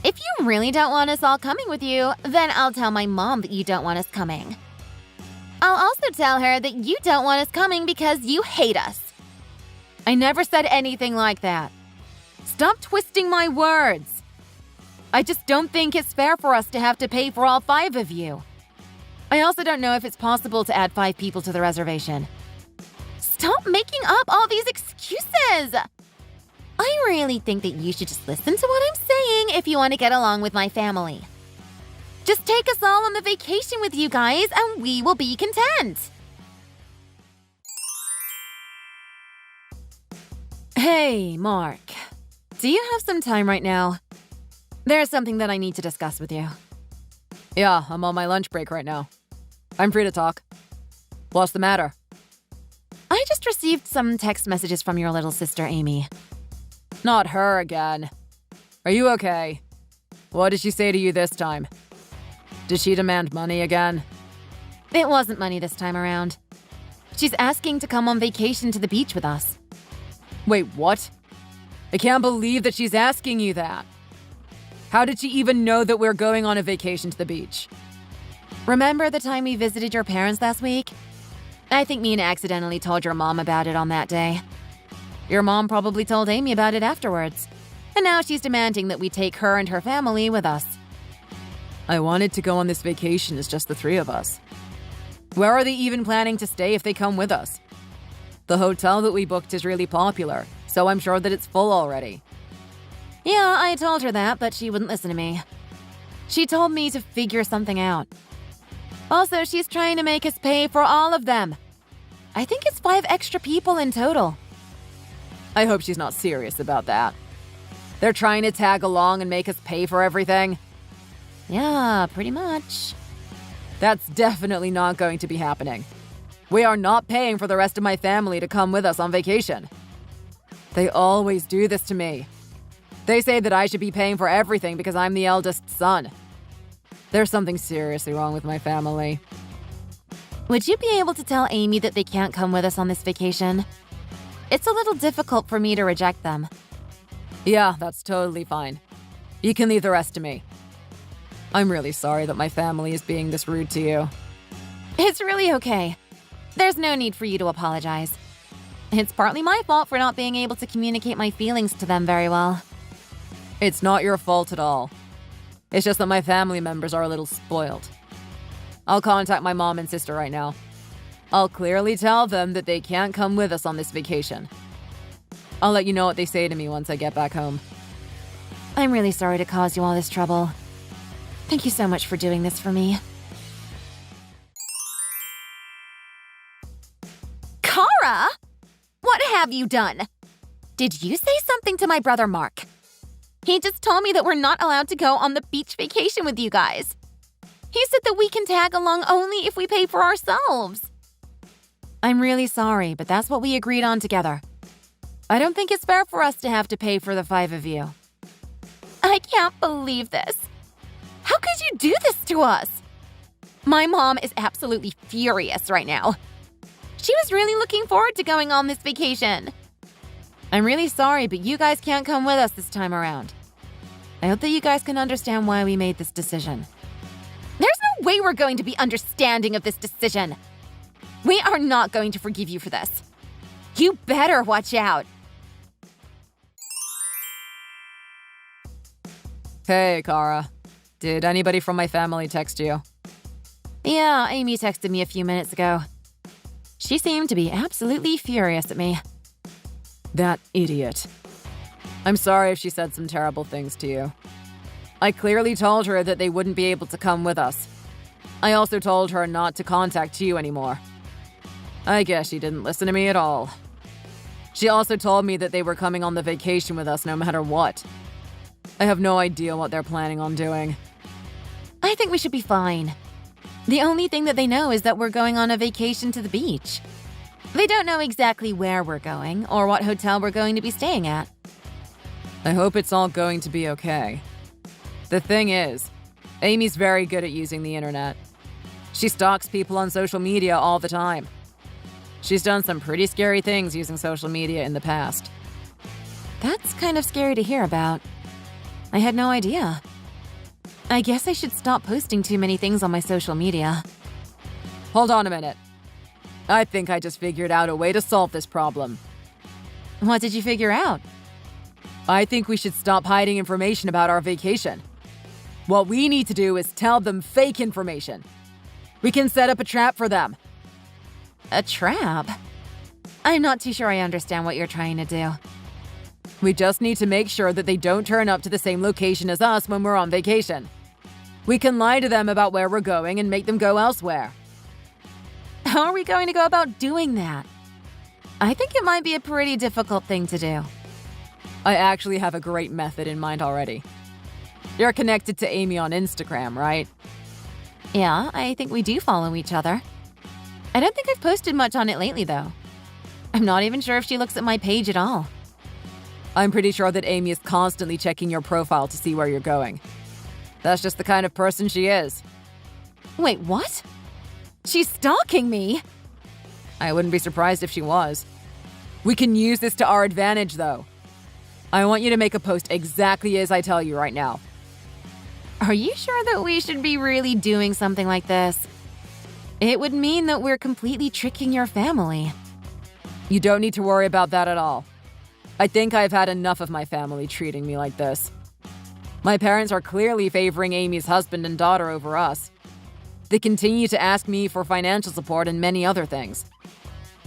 If you really don't want us all coming with you, then I'll tell my mom that you don't want us coming. I'll also tell her that you don't want us coming because you hate us. I never said anything like that. Stop twisting my words. I just don't think it's fair for us to have to pay for all 5 of you. I also don't know if it's possible to add 5 people to the reservation. Stop making up all these excuses! I really think that you should just listen to what I'm saying if you want to get along with my family. Just take us all on the vacation with you guys and we will be content. Hey, Mark. Do you have some time right now? There's something that I need to discuss with you. Yeah, I'm on my lunch break right now. I'm free to talk. What's the matter? I just received some text messages from your little sister, Amy. Not her again. Are you okay? What did she say to you this time? Did she demand money again? It wasn't money this time around. She's asking to come on vacation to the beach with us. Wait, what? I can't believe that she's asking you that. How did she even know that we're going on a vacation to the beach? Remember the time we visited your parents last week? I think Mina accidentally told your mom about it on that day. Your mom probably told Amy about it afterwards. And now she's demanding that we take her and her family with us. I wanted to go on this vacation as just the three of us. Where are they even planning to stay if they come with us? The hotel that we booked is really popular, so I'm sure that it's full already. Yeah, I told her that, but she wouldn't listen to me. She told me to figure something out. Also, she's trying to make us pay for all of them. I think it's 5 extra people in total. I hope she's not serious about that. They're trying to tag along and make us pay for everything. Yeah, pretty much. That's definitely not going to be happening. We are not paying for the rest of my family to come with us on vacation. They always do this to me. They say that I should be paying for everything because I'm the eldest son. There's something seriously wrong with my family. Would you be able to tell Amy that they can't come with us on this vacation? It's a little difficult for me to reject them. Yeah, that's totally fine. You can leave the rest to me. I'm really sorry that my family is being this rude to you. It's really okay. There's no need for you to apologize. It's partly my fault for not being able to communicate my feelings to them very well. It's not your fault at all. It's just that my family members are a little spoiled. I'll contact my mom and sister right now. I'll clearly tell them that they can't come with us on this vacation. I'll let you know what they say to me once I get back home. I'm really sorry to cause you all this trouble. Thank you so much for doing this for me. Kara! What have you done? Did you say something to my brother Mark? He just told me that we're not allowed to go on the beach vacation with you guys. He said that we can tag along only if we pay for ourselves. I'm really sorry, but that's what we agreed on together. I don't think it's fair for us to have to pay for the 5 of you. I can't believe this. How could you do this to us? My mom is absolutely furious right now. She was really looking forward to going on this vacation. I'm really sorry, but you guys can't come with us this time around. I hope that you guys can understand why we made this decision. There's no way we're going to be understanding of this decision. We are not going to forgive you for this. You better watch out. Hey, Kara. Did anybody from my family text you? Yeah, Amy texted me a few minutes ago. She seemed to be absolutely furious at me. That idiot. I'm sorry if she said some terrible things to you. I clearly told her that they wouldn't be able to come with us. I also told her not to contact you anymore. I guess she didn't listen to me at all. She also told me that they were coming on the vacation with us no matter what. I have no idea what they're planning on doing. I think we should be fine. The only thing that they know is that we're going on a vacation to the beach. They don't know exactly where we're going or what hotel we're going to be staying at. I hope it's all going to be okay. The thing is, Amy's very good at using the internet. She stalks people on social media all the time. She's done some pretty scary things using social media in the past. That's kind of scary to hear about. I had no idea. I guess I should stop posting too many things on my social media. Hold on a minute. I think I just figured out a way to solve this problem. What did you figure out? I think we should stop hiding information about our vacation. What we need to do is tell them fake information. We can set up a trap for them. A trap? I'm not too sure I understand what you're trying to do. We just need to make sure that they don't turn up to the same location as us when we're on vacation. We can lie to them about where we're going and make them go elsewhere. How are we going to go about doing that? I think it might be a pretty difficult thing to do. I actually have a great method in mind already. You're connected to Amy on Instagram, right? Yeah, I think we do follow each other. I don't think I've posted much on it lately, though. I'm not even sure if she looks at my page at all. I'm pretty sure that Amy is constantly checking your profile to see where you're going. That's just the kind of person she is. Wait, what? She's stalking me? I wouldn't be surprised if she was. We can use this to our advantage, though. I want you to make a post exactly as I tell you right now. Are you sure that we should be really doing something like this? It would mean that we're completely tricking your family. You don't need to worry about that at all. I think I've had enough of my family treating me like this. My parents are clearly favoring Amy's husband and daughter over us. They continue to ask me for financial support and many other things.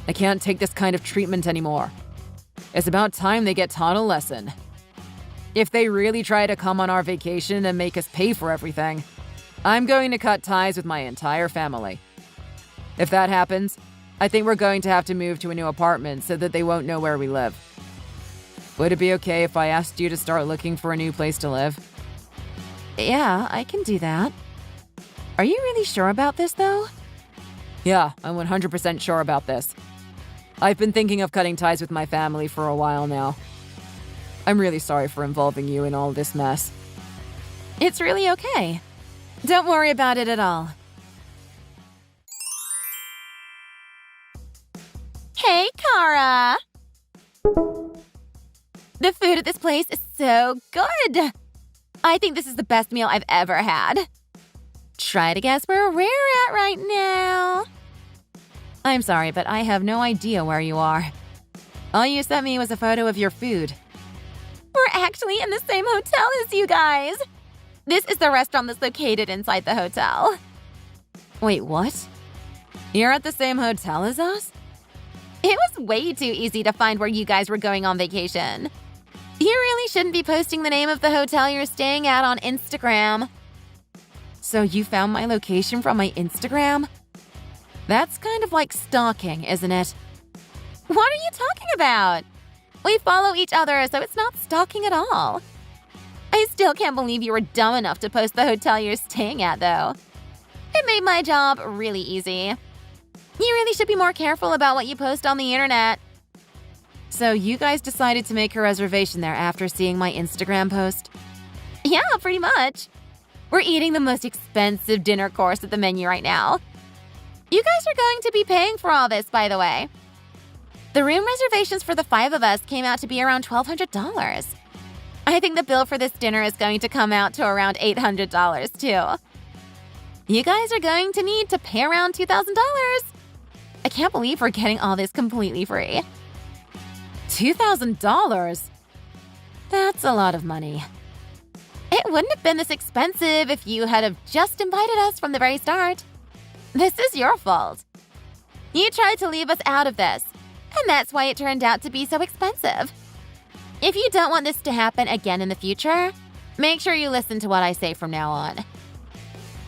I can't take this kind of treatment anymore. It's about time they get taught a lesson. If they really try to come on our vacation and make us pay for everything, I'm going to cut ties with my entire family. If that happens, I think we're going to have to move to a new apartment so that they won't know where we live. Would it be okay if I asked you to start looking for a new place to live? Yeah, I can do that. Are you really sure about this, though? Yeah, I'm 100% sure about this. I've been thinking of cutting ties with my family for a while now. I'm really sorry for involving you in all this mess. It's really okay. Don't worry about it at all. Hey, Kara! The food at this place is so good! I think this is the best meal I've ever had. Try to guess where we're at right now. I'm sorry, but I have no idea where you are. All you sent me was a photo of your food. We're actually in the same hotel as you guys. This is the restaurant that's located inside the hotel. Wait, what? You're at the same hotel as us? It was way too easy to find where you guys were going on vacation. You really shouldn't be posting the name of the hotel you're staying at on Instagram. So you found my location from my Instagram? That's kind of like stalking, isn't it? What are you talking about? We follow each other, so it's not stalking at all. I still can't believe you were dumb enough to post the hotel you're staying at, though. It made my job really easy. You really should be more careful about what you post on the internet. So you guys decided to make a reservation there after seeing my Instagram post? Yeah, pretty much. We're eating the most expensive dinner course at the menu right now. You guys are going to be paying for all this, by the way. The room reservations for the 5 of us came out to be around $1,200. I think the bill for this dinner is going to come out to around $800 too. You guys are going to need to pay around $2,000. I can't believe we're getting all this completely free. $2,000? That's a lot of money. It wouldn't have been this expensive if you had have just invited us from the very start. This is your fault. You tried to leave us out of this, and that's why it turned out to be so expensive. If you don't want this to happen again in the future, make sure you listen to what I say from now on.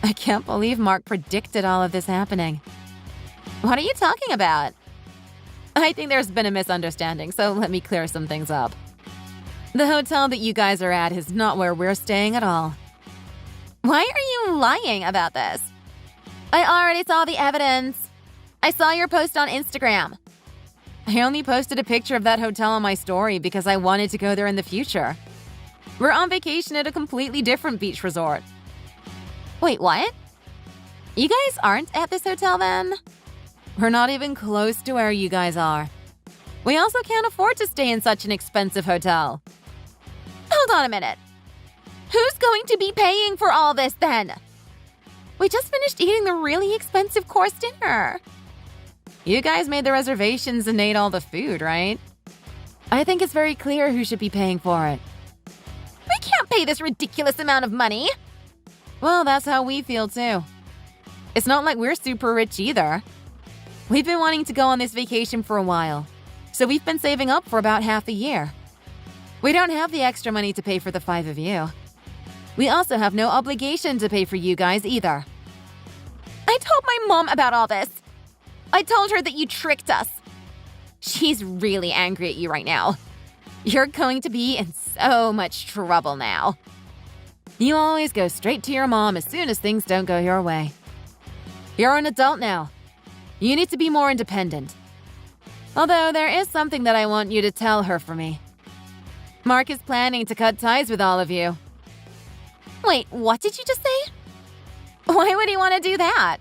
I can't believe Mark predicted all of this happening. What are you talking about? I think there's been a misunderstanding, so let me clear some things up. The hotel that you guys are at is not where we're staying at all. Why are you lying about this? I already saw the evidence. I saw your post on Instagram. I only posted a picture of that hotel on my story because I wanted to go there in the future. We're on vacation at a completely different beach resort. Wait, what? You guys aren't at this hotel then? We're not even close to where you guys are. We also can't afford to stay in such an expensive hotel. Hold on a minute. Who's going to be paying for all this then? We just finished eating the really expensive course dinner. You guys made the reservations and ate all the food, right? I think it's very clear who should be paying for it. We can't pay this ridiculous amount of money. Well, that's how we feel too. It's not like we're super rich either. We've been wanting to go on this vacation for a while, so we've been saving up for about half a year. We don't have the extra money to pay for the 5 of you. We also have no obligation to pay for you guys either. I told my mom about all this. I told her that you tricked us. She's really angry at you right now. You're going to be in so much trouble now. You always go straight to your mom as soon as things don't go your way. You're an adult now. You need to be more independent. Although there is something that I want you to tell her for me. Mark is planning to cut ties with all of you. Wait, what did you just say? Why would he want to do that?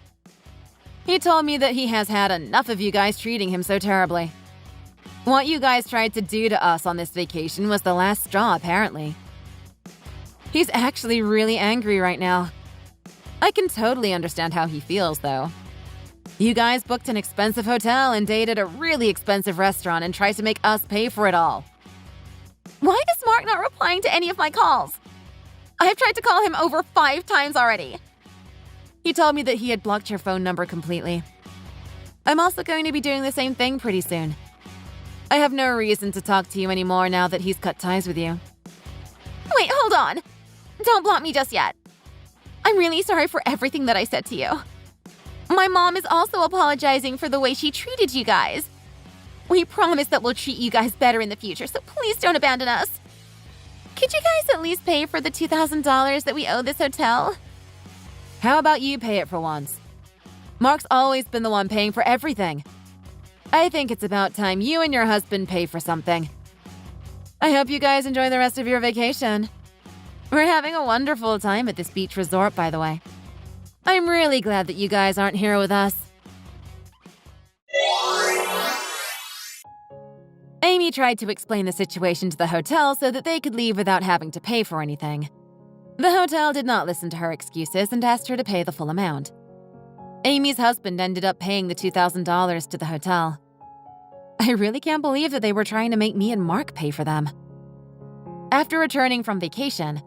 He told me that he has had enough of you guys treating him so terribly. What you guys tried to do to us on this vacation was the last straw, apparently. He's actually really angry right now. I can totally understand how he feels, though. You guys booked an expensive hotel and dated a really expensive restaurant and tried to make us pay for it all. Why is Mark not replying to any of my calls? I've tried to call him over 5 times already. He told me that he had blocked your phone number completely. I'm also going to be doing the same thing pretty soon. I have no reason to talk to you anymore now that he's cut ties with you. Wait, hold on. Don't block me just yet. I'm really sorry for everything that I said to you. My mom is also apologizing for the way she treated you guys. We promise that we'll treat you guys better in the future, so please don't abandon us. Could you guys at least pay for the $2,000 that we owe this hotel? How about you pay it for once? Mark's always been the one paying for everything. I think it's about time you and your husband pay for something. I hope you guys enjoy the rest of your vacation. We're having a wonderful time at this beach resort, by the way. I'm really glad that you guys aren't here with us. Amy tried to explain the situation to the hotel so that they could leave without having to pay for anything. The hotel did not listen to her excuses and asked her to pay the full amount. Amy's husband ended up paying the $2,000 to the hotel. I really can't believe that they were trying to make me and Mark pay for them. After returning from vacation,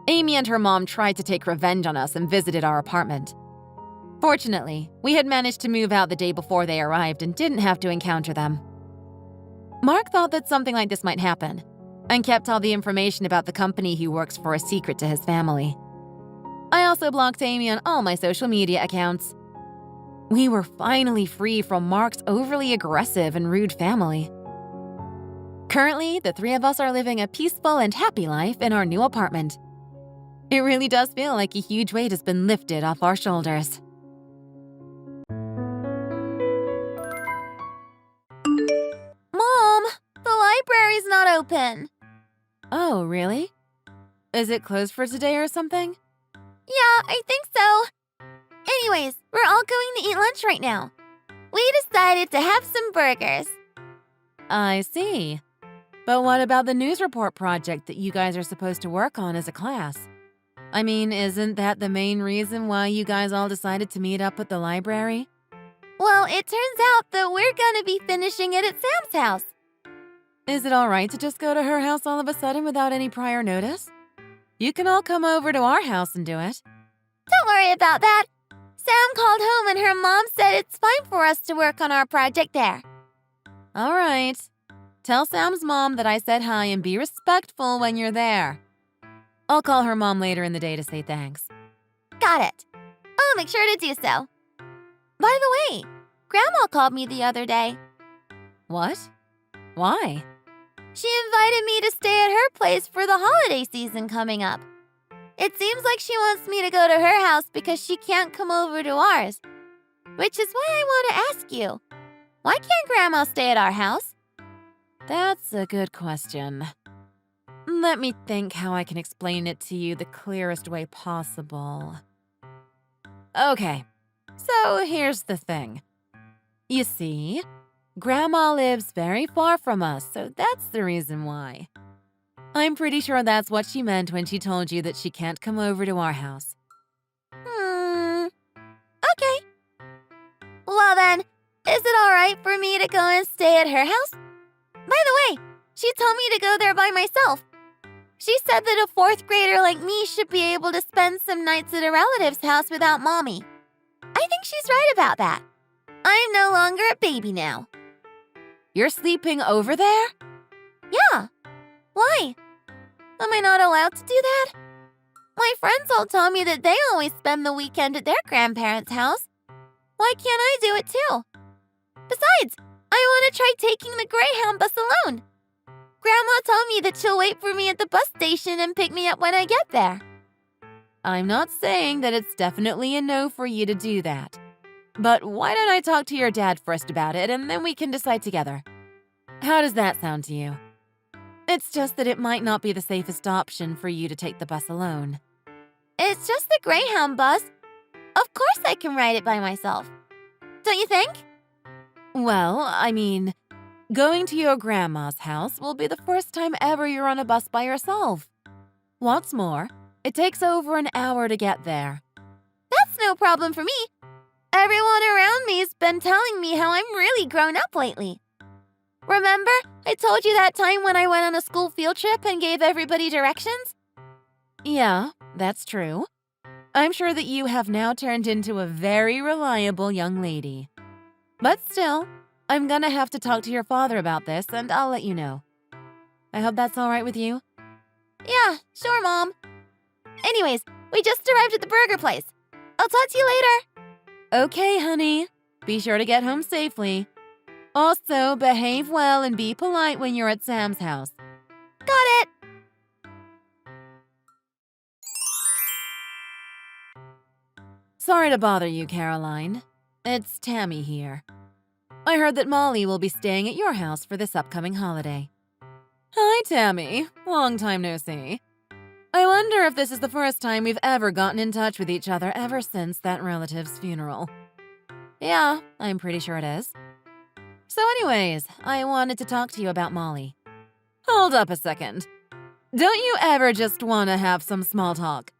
Amy and her mom tried to take revenge on us and visited our apartment. Fortunately, we had managed to move out the day before they arrived and didn't have to encounter them. Mark thought that something like this might happen, and kept all the information about the company he works for a secret to his family. I also blocked Amy on all my social media accounts. We were finally free from Mark's overly aggressive and rude family. Currently, the 3 of us are living a peaceful and happy life in our new apartment. It really does feel like a huge weight has been lifted off our shoulders. Mom, the library's not open. Oh, really? Is it closed for today or something? Yeah, I think so. Anyways, we're all going to eat lunch right now. We decided to have some burgers. I see. But what about the news report project that you guys are supposed to work on as a class? I mean, isn't that the main reason why you guys all decided to meet up at the library? Well, it turns out that we're gonna be finishing it at Sam's house. Is it all right to just go to her house all of a sudden without any prior notice? You can all come over to our house and do it. Don't worry about that. Sam called home and her mom said it's fine for us to work on our project there. All right. Tell Sam's mom that I said hi and be respectful when you're there. I'll call her mom later in the day to say thanks. Got it. I'll make sure to do so. By the way, Grandma called me the other day. What? Why? She invited me to stay at her place for the holiday season coming up. It seems like she wants me to go to her house because she can't come over to ours. Which is why I want to ask you, why can't Grandma stay at our house? That's a good question. Let me think how I can explain it to you the clearest way possible. Okay, so here's the thing. You see, Grandma lives very far from us, so that's the reason why. I'm pretty sure that's what she meant when she told you that she can't come over to our house. Okay. Well then, is it alright for me to go and stay at her house? By the way, she told me to go there by myself. She said that a 4th grader like me should be able to spend some nights at a relative's house without Mommy. I think she's right about that. I'm no longer a baby now. You're sleeping over there? Yeah. Why? Am I not allowed to do that? My friends all tell me that they always spend the weekend at their grandparents' house. Why can't I do it too? Besides, I want to try taking the Greyhound bus alone. Grandma told me that she'll wait for me at the bus station and pick me up when I get there. I'm not saying that it's definitely a no for you to do that. But why don't I talk to your dad first about it and then we can decide together? How does that sound to you? It's just that it might not be the safest option for you to take the bus alone. It's just the Greyhound bus. Of course I can ride it by myself. Don't you think? Well, I mean, going to your grandma's house will be the first time ever you're on a bus by yourself. What's more, it takes over an hour to get there. That's no problem for me. Everyone around me's been telling me how I'm really grown up lately. Remember, I told you that time when I went on a school field trip and gave everybody directions? Yeah, that's true. I'm sure that you have now turned into a very reliable young lady. But still, I'm gonna have to talk to your father about this, and I'll let you know. I hope that's all right with you. Yeah, sure, Mom. Anyways, we just arrived at the burger place. I'll talk to you later. Okay, honey. Be sure to get home safely. Also, behave well and be polite when you're at Sam's house. Got it. Sorry to bother you, Caroline. It's Tammy here. I heard that Molly will be staying at your house for this upcoming holiday. Hi, Tammy. Long time no see. I wonder if this is the first time we've ever gotten in touch with each other ever since that relative's funeral. Yeah, I'm pretty sure it is. So anyways, I wanted to talk to you about Molly. Hold up a second. Don't you ever just want to have some small talk?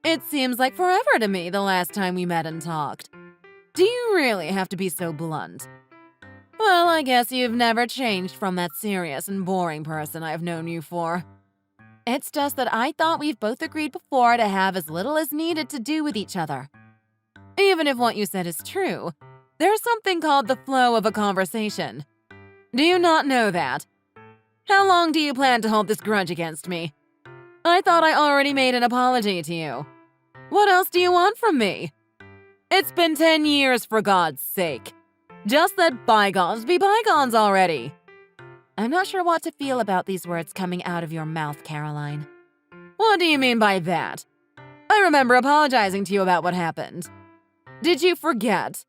It seems like forever to me the last time we met and talked. Do you really have to be so blunt? Well, I guess you've never changed from that serious and boring person I've known you for. It's just that I thought we've both agreed before to have as little as needed to do with each other. Even if what you said is true, there's something called the flow of a conversation. Do you not know that? How long do you plan to hold this grudge against me? I thought I already made an apology to you. What else do you want from me? It's been 10 years, for God's sake. Just let bygones be bygones already. I'm not sure what to feel about these words coming out of your mouth, Caroline. What do you mean by that? I remember apologizing to you about what happened. Did you forget?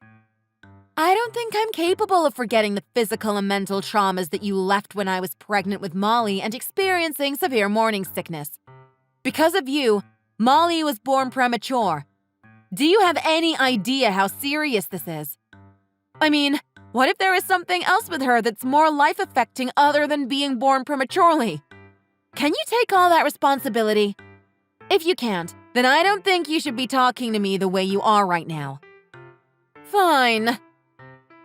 I don't think I'm capable of forgetting the physical and mental traumas that you left when I was pregnant with Molly and experiencing severe morning sickness. Because of you, Molly was born premature. Do you have any idea how serious this is? I mean, what if there is something else with her that's more life-affecting other than being born prematurely? Can you take all that responsibility? If you can't, then I don't think you should be talking to me the way you are right now. Fine.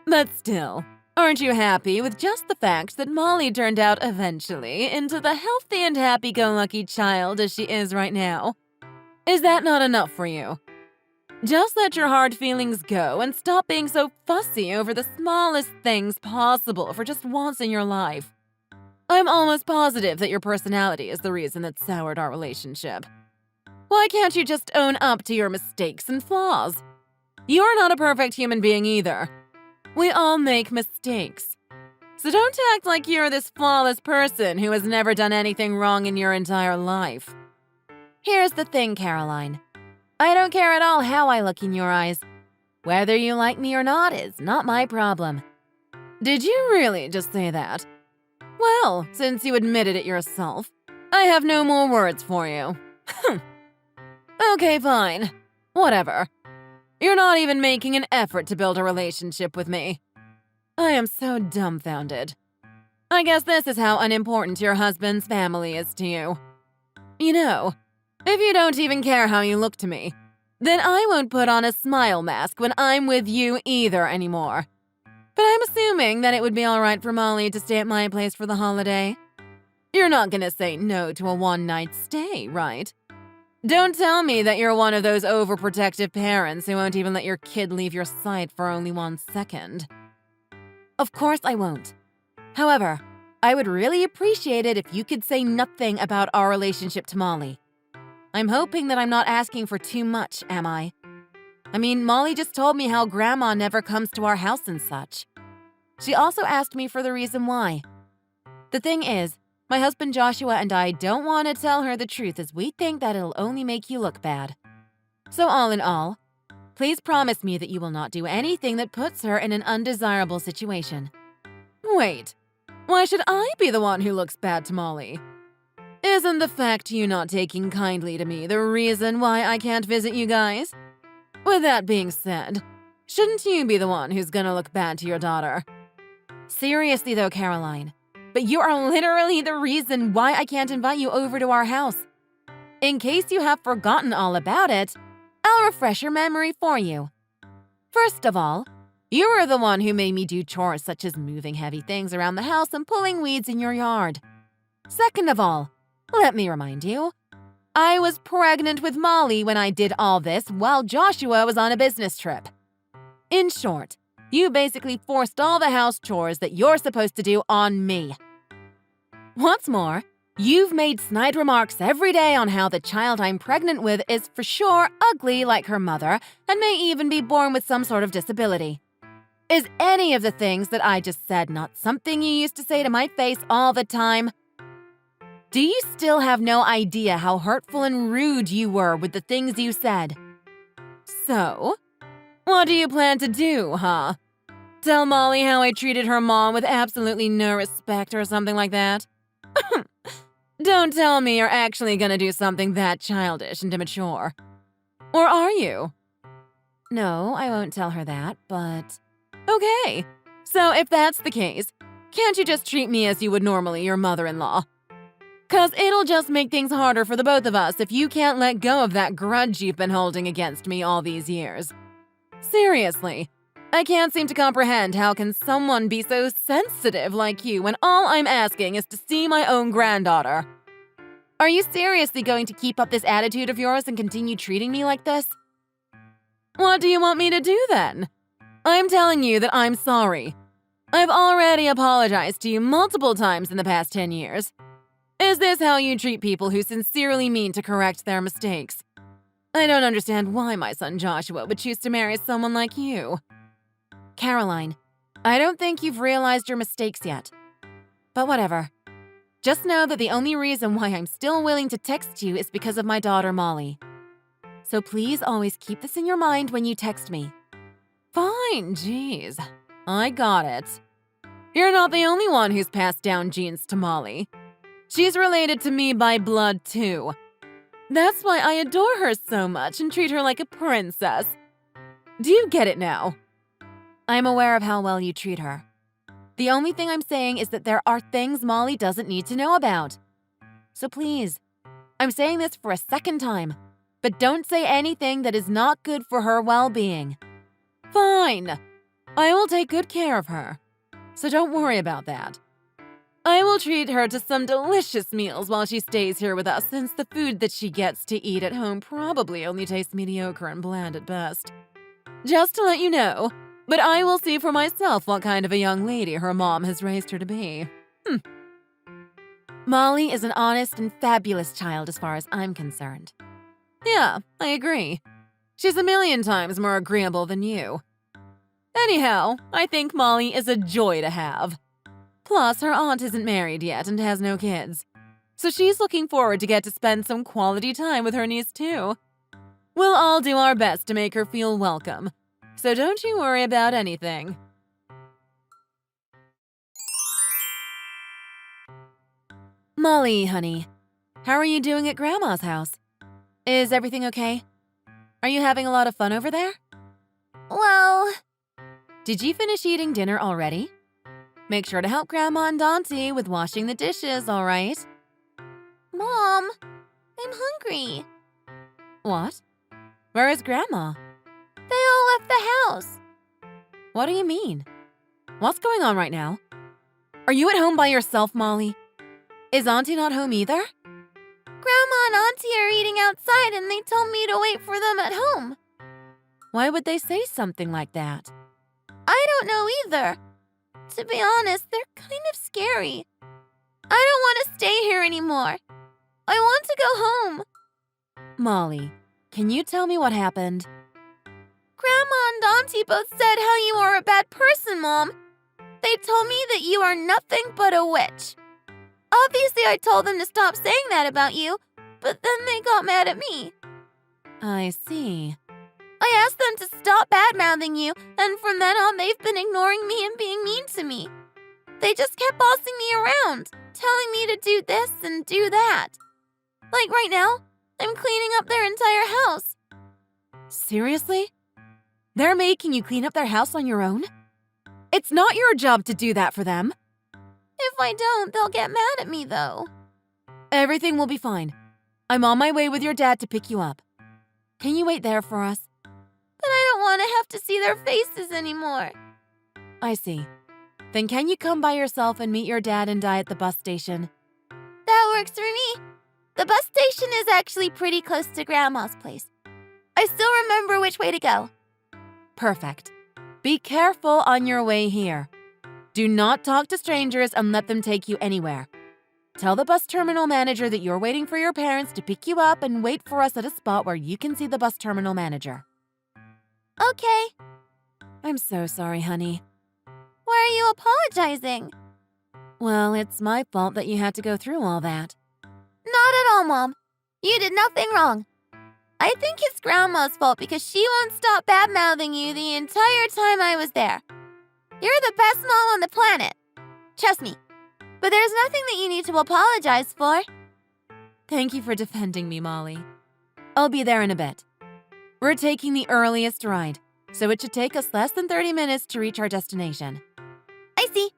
But still, aren't you happy with just the fact that Molly turned out eventually into the healthy and happy-go-lucky child as she is right now? Is that not enough for you? Just let your hard feelings go and stop being so fussy over the smallest things possible for just once in your life. I'm almost positive that your personality is the reason that soured our relationship. Why can't you just own up to your mistakes and flaws? You're not a perfect human being either. We all make mistakes. So don't act like you're this flawless person who has never done anything wrong in your entire life. Here's the thing, Caroline. I don't care at all how I look in your eyes. Whether you like me or not is not my problem. Did you really just say that? Well, since you admitted it yourself, I have no more words for you. Okay, fine. Whatever. You're not even making an effort to build a relationship with me. I am so dumbfounded. I guess this is how unimportant your husband's family is to you. You know, if you don't even care how you look to me, then I won't put on a smile mask when I'm with you either anymore. But I'm assuming that it would be alright for Molly to stay at my place for the holiday. You're not gonna say no to a one-night stay, right? Don't tell me that you're one of those overprotective parents who won't even let your kid leave your sight for only 1 second. Of course I won't. However, I would really appreciate it if you could say nothing about our relationship to Molly. I'm hoping that I'm not asking for too much, am I? I mean, Molly just told me how Grandma never comes to our house and such. She also asked me for the reason why. The thing is, my husband Joshua and I don't want to tell her the truth as we think that it'll only make you look bad. So all in all, please promise me that you will not do anything that puts her in an undesirable situation. Wait, why should I be the one who looks bad to Molly? Isn't the fact you not taking kindly to me the reason why I can't visit you guys? With that being said, shouldn't you be the one who's gonna look bad to your daughter? Seriously though, Caroline, but you are literally the reason why I can't invite you over to our house. In case you have forgotten all about it, I'll refresh your memory for you. First of all, You were the one who made me do chores such as moving heavy things around the house and pulling weeds in your yard. Second of all, let me remind you, I was pregnant with Molly when I did all this while Joshua was on a business trip. In short, you basically forced all the house chores that you're supposed to do on me. What's more, you've made snide remarks every day on how the child I'm pregnant with is for sure ugly like her mother and may even be born with some sort of disability. Is any of the things that I just said not something you used to say to my face all the time? Do you still have no idea how hurtful and rude you were with the things you said? So, what do you plan to do, huh? Tell Molly how I treated her mom with absolutely no respect or something like that? Don't tell me you're actually gonna do something that childish and immature. Or are you? No, I won't tell her that, but... Okay, so if that's the case, can't you just treat me as you would normally your mother-in-law? 'Cause it'll just make things harder for the both of us if you can't let go of that grudge you've been holding against me all these years. Seriously, I can't seem to comprehend how can someone be so sensitive like you when all I'm asking is to see my own granddaughter. Are you seriously going to keep up this attitude of yours and continue treating me like this? What do you want me to do then? I'm telling you that I'm sorry. I've already apologized to you multiple times in the past 10 years. Is this how you treat people who sincerely mean to correct their mistakes? I don't understand why my son Joshua would choose to marry someone like you. Caroline, I don't think you've realized your mistakes yet. But whatever. Just know that the only reason why I'm still willing to text you is because of my daughter Molly. So please always keep this in your mind when you text me. Fine, jeez. I got it. You're not the only one who's passed down genes to Molly. She's related to me by blood, too. That's why I adore her so much and treat her like a princess. Do you get it now? I'm aware of how well you treat her. The only thing I'm saying is that there are things Molly doesn't need to know about. So please, I'm saying this for a second time, but don't say anything that is not good for her well-being. Fine. I will take good care of her. So don't worry about that. I will treat her to some delicious meals while she stays here with us, since the food that she gets to eat at home probably only tastes mediocre and bland at best. Just to let you know, but I will see for myself what kind of a young lady her mom has raised her to be. Molly is an honest and fabulous child as far as I'm concerned. Yeah, I agree. She's a million times more agreeable than you. Anyhow, I think Molly is a joy to have. Plus, her aunt isn't married yet and has no kids. So she's looking forward to get to spend some quality time with her niece too. We'll all do our best to make her feel welcome. So don't you worry about anything. Molly, honey, how are you doing at Grandma's house? Is everything okay? Are you having a lot of fun over there? Well, Did you finish eating dinner already? Make sure to help Grandma and Dante with washing the dishes, all right? Mom, I'm hungry. What? Where is Grandma? They all left the house. What do you mean? What's going on right now? Are you at home by yourself, Molly? Is Auntie not home either? Grandma and Auntie are eating outside and they told me to wait for them at home. Why would they say something like that? I don't know either. To be honest, they're kind of scary. I don't want to stay here anymore. I want to go home. Molly, can you tell me what happened? Grandma and Auntie both said how you are a bad person, Mom. They told me that you are nothing but a witch. Obviously, I told them to stop saying that about you, but then they got mad at me. I see. I asked them to stop bad-mouthing you, and from then on, they've been ignoring me and being mean to me. They just kept bossing me around, telling me to do this and do that. Like right now, I'm cleaning up their entire house. Seriously? They're making you clean up their house on your own? It's not your job to do that for them. If I don't, they'll get mad at me, though. Everything will be fine. I'm on my way with your dad to pick you up. Can you wait there for us? But I don't want to have to see their faces anymore. I see. Then can you come by yourself and meet your dad and Di at the bus station? That works for me. The bus station is actually pretty close to Grandma's place. I still remember which way to go. Perfect. Be careful on your way here. Do not talk to strangers and let them take you anywhere. Tell the bus terminal manager that you're waiting for your parents to pick you up and wait for us at a spot where you can see the bus terminal manager. Okay. I'm so sorry, honey. Why are you apologizing? Well, it's my fault that you had to go through all that. Not at all, Mom. You did nothing wrong. I think it's Grandma's fault because she won't stop bad-mouthing you the entire time I was there. You're the best mom on the planet. Trust me. But there's nothing that you need to apologize for. Thank you for defending me, Molly. I'll be there in a bit. We're taking the earliest ride, so it should take us less than 30 minutes to reach our destination. I see.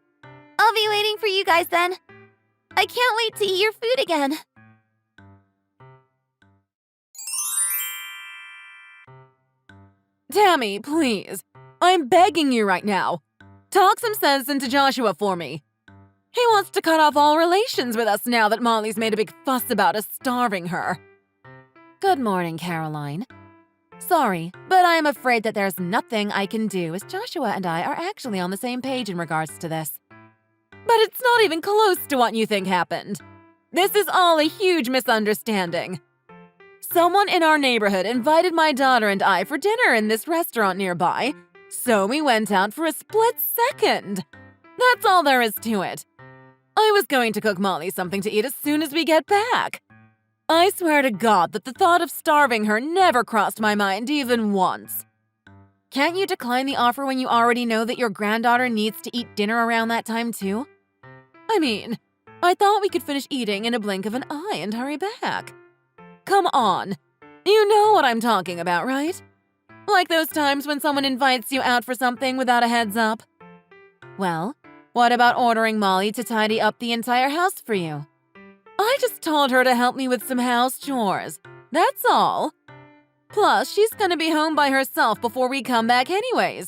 I'll be waiting for you guys then. I can't wait to eat your food again. Tammy, please. I'm begging you right now. Talk some sense into Joshua for me. He wants to cut off all relations with us now that Molly's made a big fuss about us starving her. Good morning, Caroline. Sorry, but I am afraid that there's nothing I can do as Joshua and I are actually on the same page in regards to this. But it's not even close to what you think happened. This is all a huge misunderstanding. Someone in our neighborhood invited my daughter and I for dinner in this restaurant nearby, so we went out for a split second. That's all there is to it. I was going to cook Molly something to eat as soon as we get back. I swear to God that the thought of starving her never crossed my mind even once. Can't you decline the offer when you already know that your granddaughter needs to eat dinner around that time too? I mean, I thought we could finish eating in a blink of an eye and hurry back. Come on. You know what I'm talking about, right? Like those times when someone invites you out for something without a heads up. Well, what about ordering Molly to tidy up the entire house for you? I just told her to help me with some house chores. That's all. Plus, she's gonna be home by herself before we come back anyways.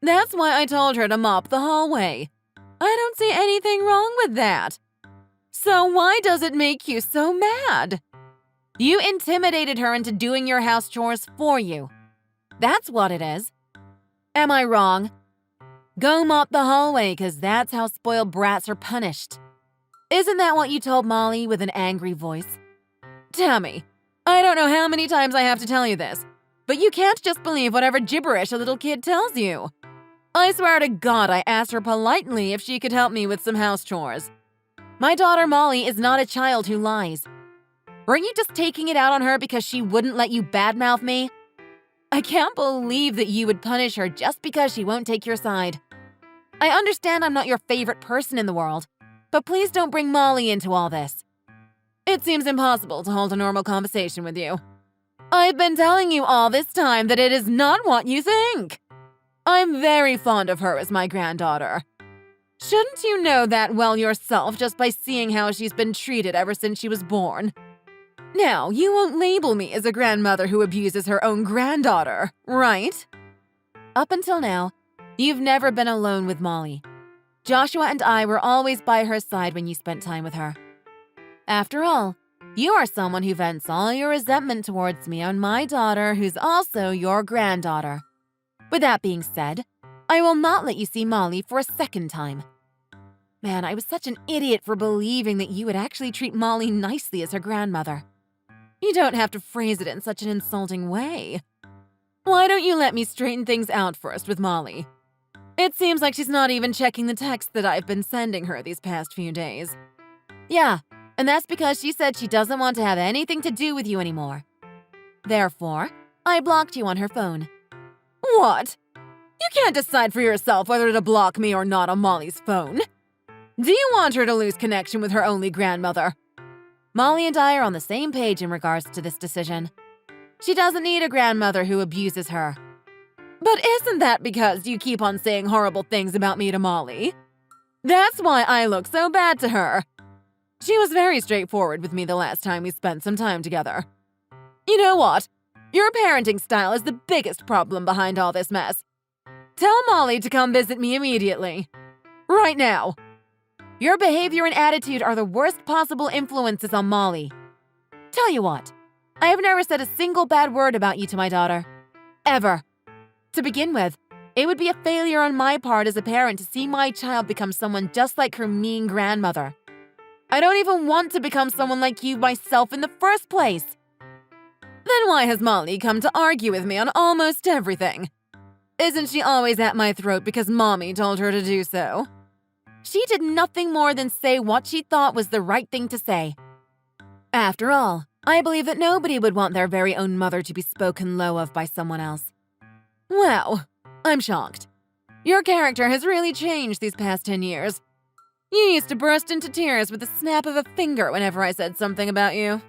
That's why I told her to mop the hallway. I don't see anything wrong with that. So why does it make you so mad? You intimidated her into doing your house chores for you. That's what it is. Am I wrong? Go mop the hallway, 'cause that's how spoiled brats are punished. Isn't that what you told Molly with an angry voice? Tammy, I don't know how many times I have to tell you this, but you can't just believe whatever gibberish a little kid tells you. I swear to God I asked her politely if she could help me with some house chores. My daughter Molly is not a child who lies. Weren't you just taking it out on her because she wouldn't let you badmouth me? I can't believe that you would punish her just because she won't take your side. I understand I'm not your favorite person in the world, but please don't bring Molly into all this. It seems impossible to hold a normal conversation with you. I've been telling you all this time that it is not what you think. I'm very fond of her as my granddaughter. Shouldn't you know that well yourself just by seeing how she's been treated ever since she was born? Now, you won't label me as a grandmother who abuses her own granddaughter, right? Up until now, you've never been alone with Molly. Joshua and I were always by her side when you spent time with her. After all, you are someone who vents all your resentment towards me on my daughter who's also your granddaughter. With that being said, I will not let you see Molly for a second time. Man, I was such an idiot for believing that you would actually treat Molly nicely as her grandmother. You don't have to phrase it in such an insulting way. Why don't you let me straighten things out first with Molly? It seems like she's not even checking the texts that I've been sending her these past few days. Yeah, and that's because she said she doesn't want to have anything to do with you anymore. Therefore, I blocked you on her phone. What? You can't decide for yourself whether to block me or not on Molly's phone. Do you want her to lose connection with her only grandmother? Molly and I are on the same page in regards to this decision. She doesn't need a grandmother who abuses her. But isn't that because you keep on saying horrible things about me to Molly? That's why I look so bad to her. She was very straightforward with me the last time we spent some time together. You know what? Your parenting style is the biggest problem behind all this mess. Tell Molly to come visit me immediately. Right now. Your behavior and attitude are the worst possible influences on Molly. Tell you what, I have never said a single bad word about you to my daughter. Ever. To begin with, it would be a failure on my part as a parent to see my child become someone just like her mean grandmother. I don't even want to become someone like you myself in the first place. Then why has Molly come to argue with me on almost everything? Isn't she always at my throat because Mommy told her to do so? She did nothing more than say what she thought was the right thing to say. After all, I believe that nobody would want their very own mother to be spoken low of by someone else. Wow, I'm shocked. Your character has really changed these past 10 years. You used to burst into tears with the snap of a finger whenever I said something about you.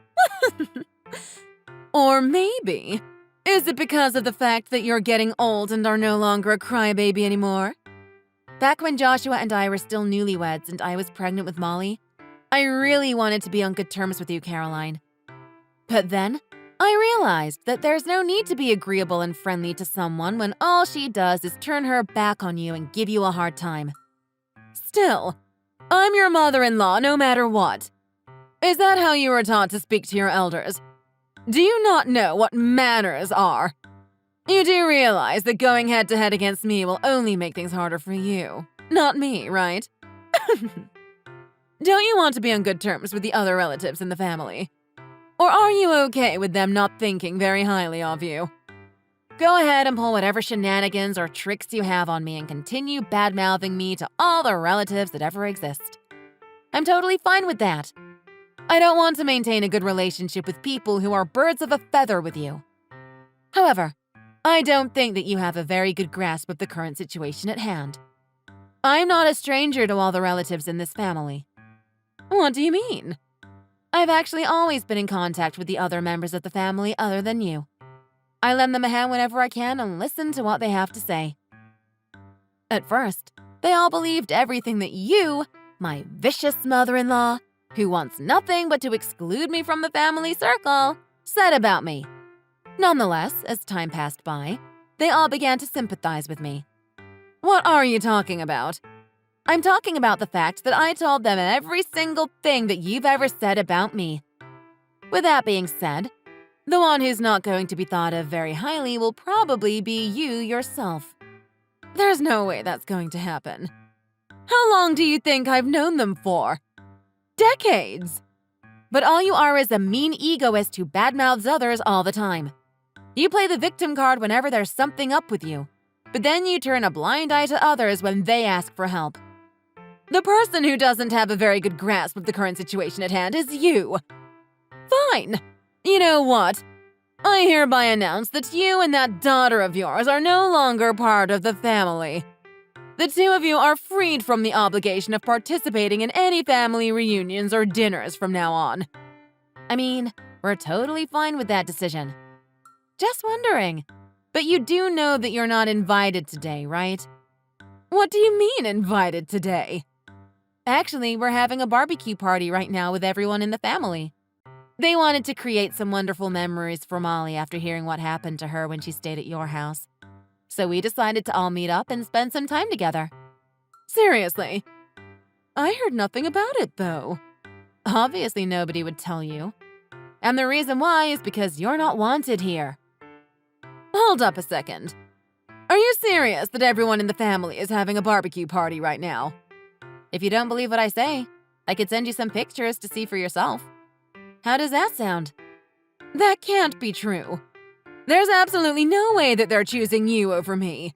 Or maybe, is it because of the fact that you're getting old and are no longer a crybaby anymore? Back when Joshua and I were still newlyweds and I was pregnant with Molly, I really wanted to be on good terms with you, Caroline. But then, I realized that there's no need to be agreeable and friendly to someone when all she does is turn her back on you and give you a hard time. Still, I'm your mother-in-law no matter what. Is that how you were taught to speak to your elders? Do you not know what manners are? You do realize that going head-to-head against me will only make things harder for you, not me, right? Don't you want to be on good terms with the other relatives in the family? Or are you okay with them not thinking very highly of you? Go ahead and pull whatever shenanigans or tricks you have on me and continue bad-mouthing me to all the relatives that ever exist. I'm totally fine with that. I don't want to maintain a good relationship with people who are birds of a feather with you. However, I don't think that you have a very good grasp of the current situation at hand. I'm not a stranger to all the relatives in this family. What do you mean? I've actually always been in contact with the other members of the family other than you. I lend them a hand whenever I can and listen to what they have to say. At first, they all believed everything that you, my vicious mother-in-law, who wants nothing but to exclude me from the family circle, said about me. Nonetheless, as time passed by, they all began to sympathize with me. What are you talking about? I'm talking about the fact that I told them every single thing that you've ever said about me. With that being said, the one who's not going to be thought of very highly will probably be you yourself. There's no way that's going to happen. How long do you think I've known them for? Decades! But all you are is a mean egoist who badmouths others all the time. You play the victim card whenever there's something up with you, but then you turn a blind eye to others when they ask for help. The person who doesn't have a very good grasp of the current situation at hand is you. Fine. You know what? I hereby announce that you and that daughter of yours are no longer part of the family. The two of you are freed from the obligation of participating in any family reunions or dinners from now on. I mean, we're totally fine with that decision. Just wondering, but you do know that you're not invited today, right? What do you mean invited today? Actually, we're having a barbecue party right now with everyone in the family. They wanted to create some wonderful memories for Molly after hearing what happened to her when she stayed at your house. So we decided to all meet up and spend some time together. Seriously? I heard nothing about it, though. Obviously, nobody would tell you. And the reason why is because you're not wanted here. Hold up a second. Are you serious that everyone in the family is having a barbecue party right now? If you don't believe what I say, I could send you some pictures to see for yourself. How does that sound? That can't be true. There's absolutely no way that they're choosing you over me.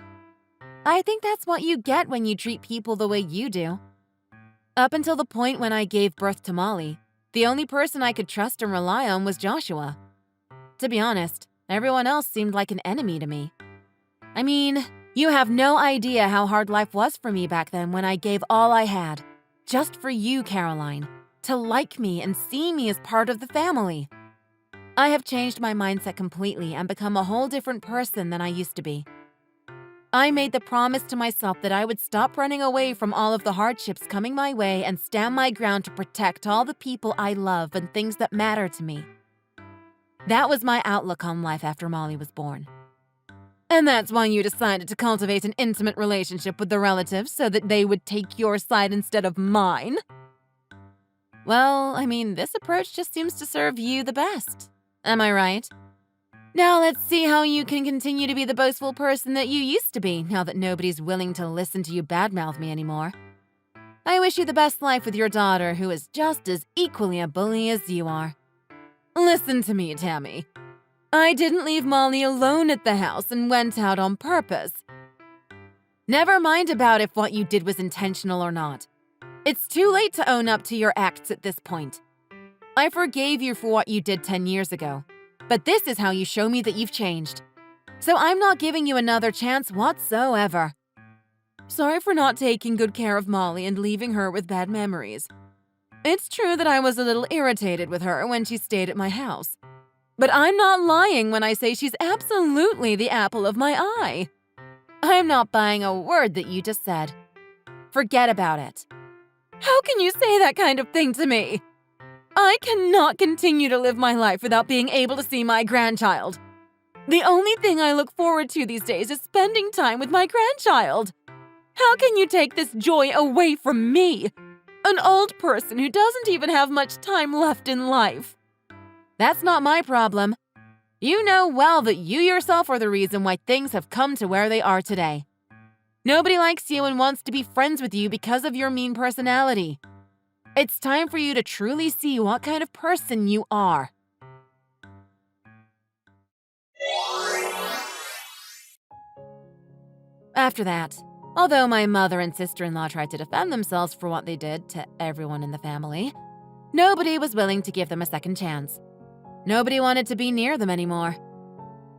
I think that's what you get when you treat people the way you do. Up until the point when I gave birth to Molly, the only person I could trust and rely on was Joshua. To be honest, everyone else seemed like an enemy to me. I mean, you have no idea how hard life was for me back then when I gave all I had, just for you, Caroline, to like me and see me as part of the family. I have changed my mindset completely and become a whole different person than I used to be. I made the promise to myself that I would stop running away from all of the hardships coming my way and stand my ground to protect all the people I love and things that matter to me. That was my outlook on life after Molly was born. And that's why you decided to cultivate an intimate relationship with the relatives so that they would take your side instead of mine? Well, I mean, this approach just seems to serve you the best. Am I right? Now let's see how you can continue to be the boastful person that you used to be now that nobody's willing to listen to you badmouth me anymore. I wish you the best life with your daughter, who is just as equally a bully as you are. Listen to me, Tammy. I didn't leave Molly alone at the house and went out on purpose. Never mind about if what you did was intentional or not. It's too late to own up to your acts at this point. I forgave you for what you did 10 years ago, but this is how you show me that you've changed. So I'm not giving you another chance whatsoever. Sorry for not taking good care of Molly and leaving her with bad memories. It's true that I was a little irritated with her when she stayed at my house. But I'm not lying when I say she's absolutely the apple of my eye. I'm not buying a word that you just said. Forget about it. How can you say that kind of thing to me? I cannot continue to live my life without being able to see my grandchild. The only thing I look forward to these days is spending time with my grandchild. How can you take this joy away from me, an old person who doesn't even have much time left in life? That's not my problem. You know well that you yourself are the reason why things have come to where they are today. Nobody likes you and wants to be friends with you because of your mean personality. It's time for you to truly see what kind of person you are. After that, although my mother and sister-in-law tried to defend themselves for what they did to everyone in the family, nobody was willing to give them a second chance. Nobody wanted to be near them anymore.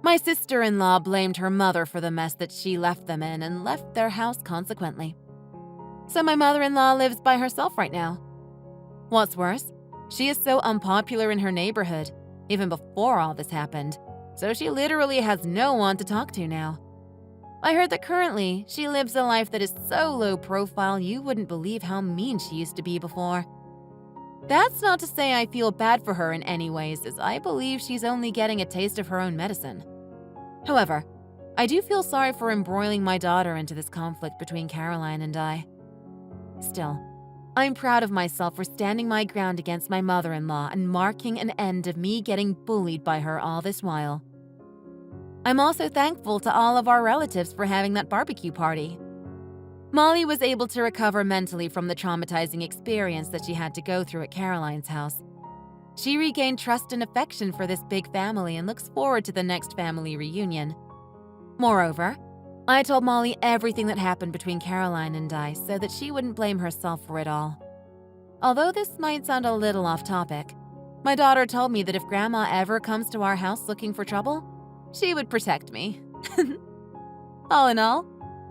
My sister-in-law blamed her mother for the mess that she left them in and left their house consequently. So my mother-in-law lives by herself right now. What's worse, she is so unpopular in her neighborhood, even before all this happened, so she literally has no one to talk to now. I heard that currently she lives a life that is so low profile you wouldn't believe how mean she used to be before. That's not to say I feel bad for her in any ways, as I believe she's only getting a taste of her own medicine. However, I do feel sorry for embroiling my daughter into this conflict between Caroline and I. Still, I'm proud of myself for standing my ground against my mother-in-law and marking an end of me getting bullied by her all this while. I'm also thankful to all of our relatives for having that barbecue party. Molly was able to recover mentally from the traumatizing experience that she had to go through at Caroline's house. She regained trust and affection for this big family and looks forward to the next family reunion. Moreover, I told Molly everything that happened between Caroline and I so that she wouldn't blame herself for it all. Although this might sound a little off topic, my daughter told me that if Grandma ever comes to our house looking for trouble, she would protect me. All in all,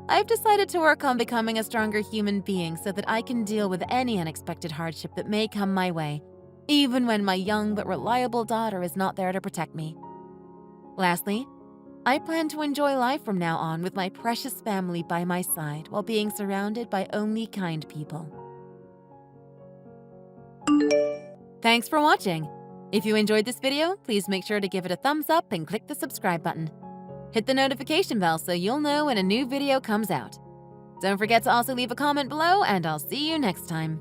I've decided to work on becoming a stronger human being so that I can deal with any unexpected hardship that may come my way, even when my young but reliable daughter is not there to protect me. Lastly, I plan to enjoy life from now on with my precious family by my side while being surrounded by only kind people. Thanks for watching. If you enjoyed this video, please make sure to give it a thumbs up and click the subscribe button. Hit the notification bell so you'll know when a new video comes out. Don't forget to also leave a comment below, and I'll see you next time.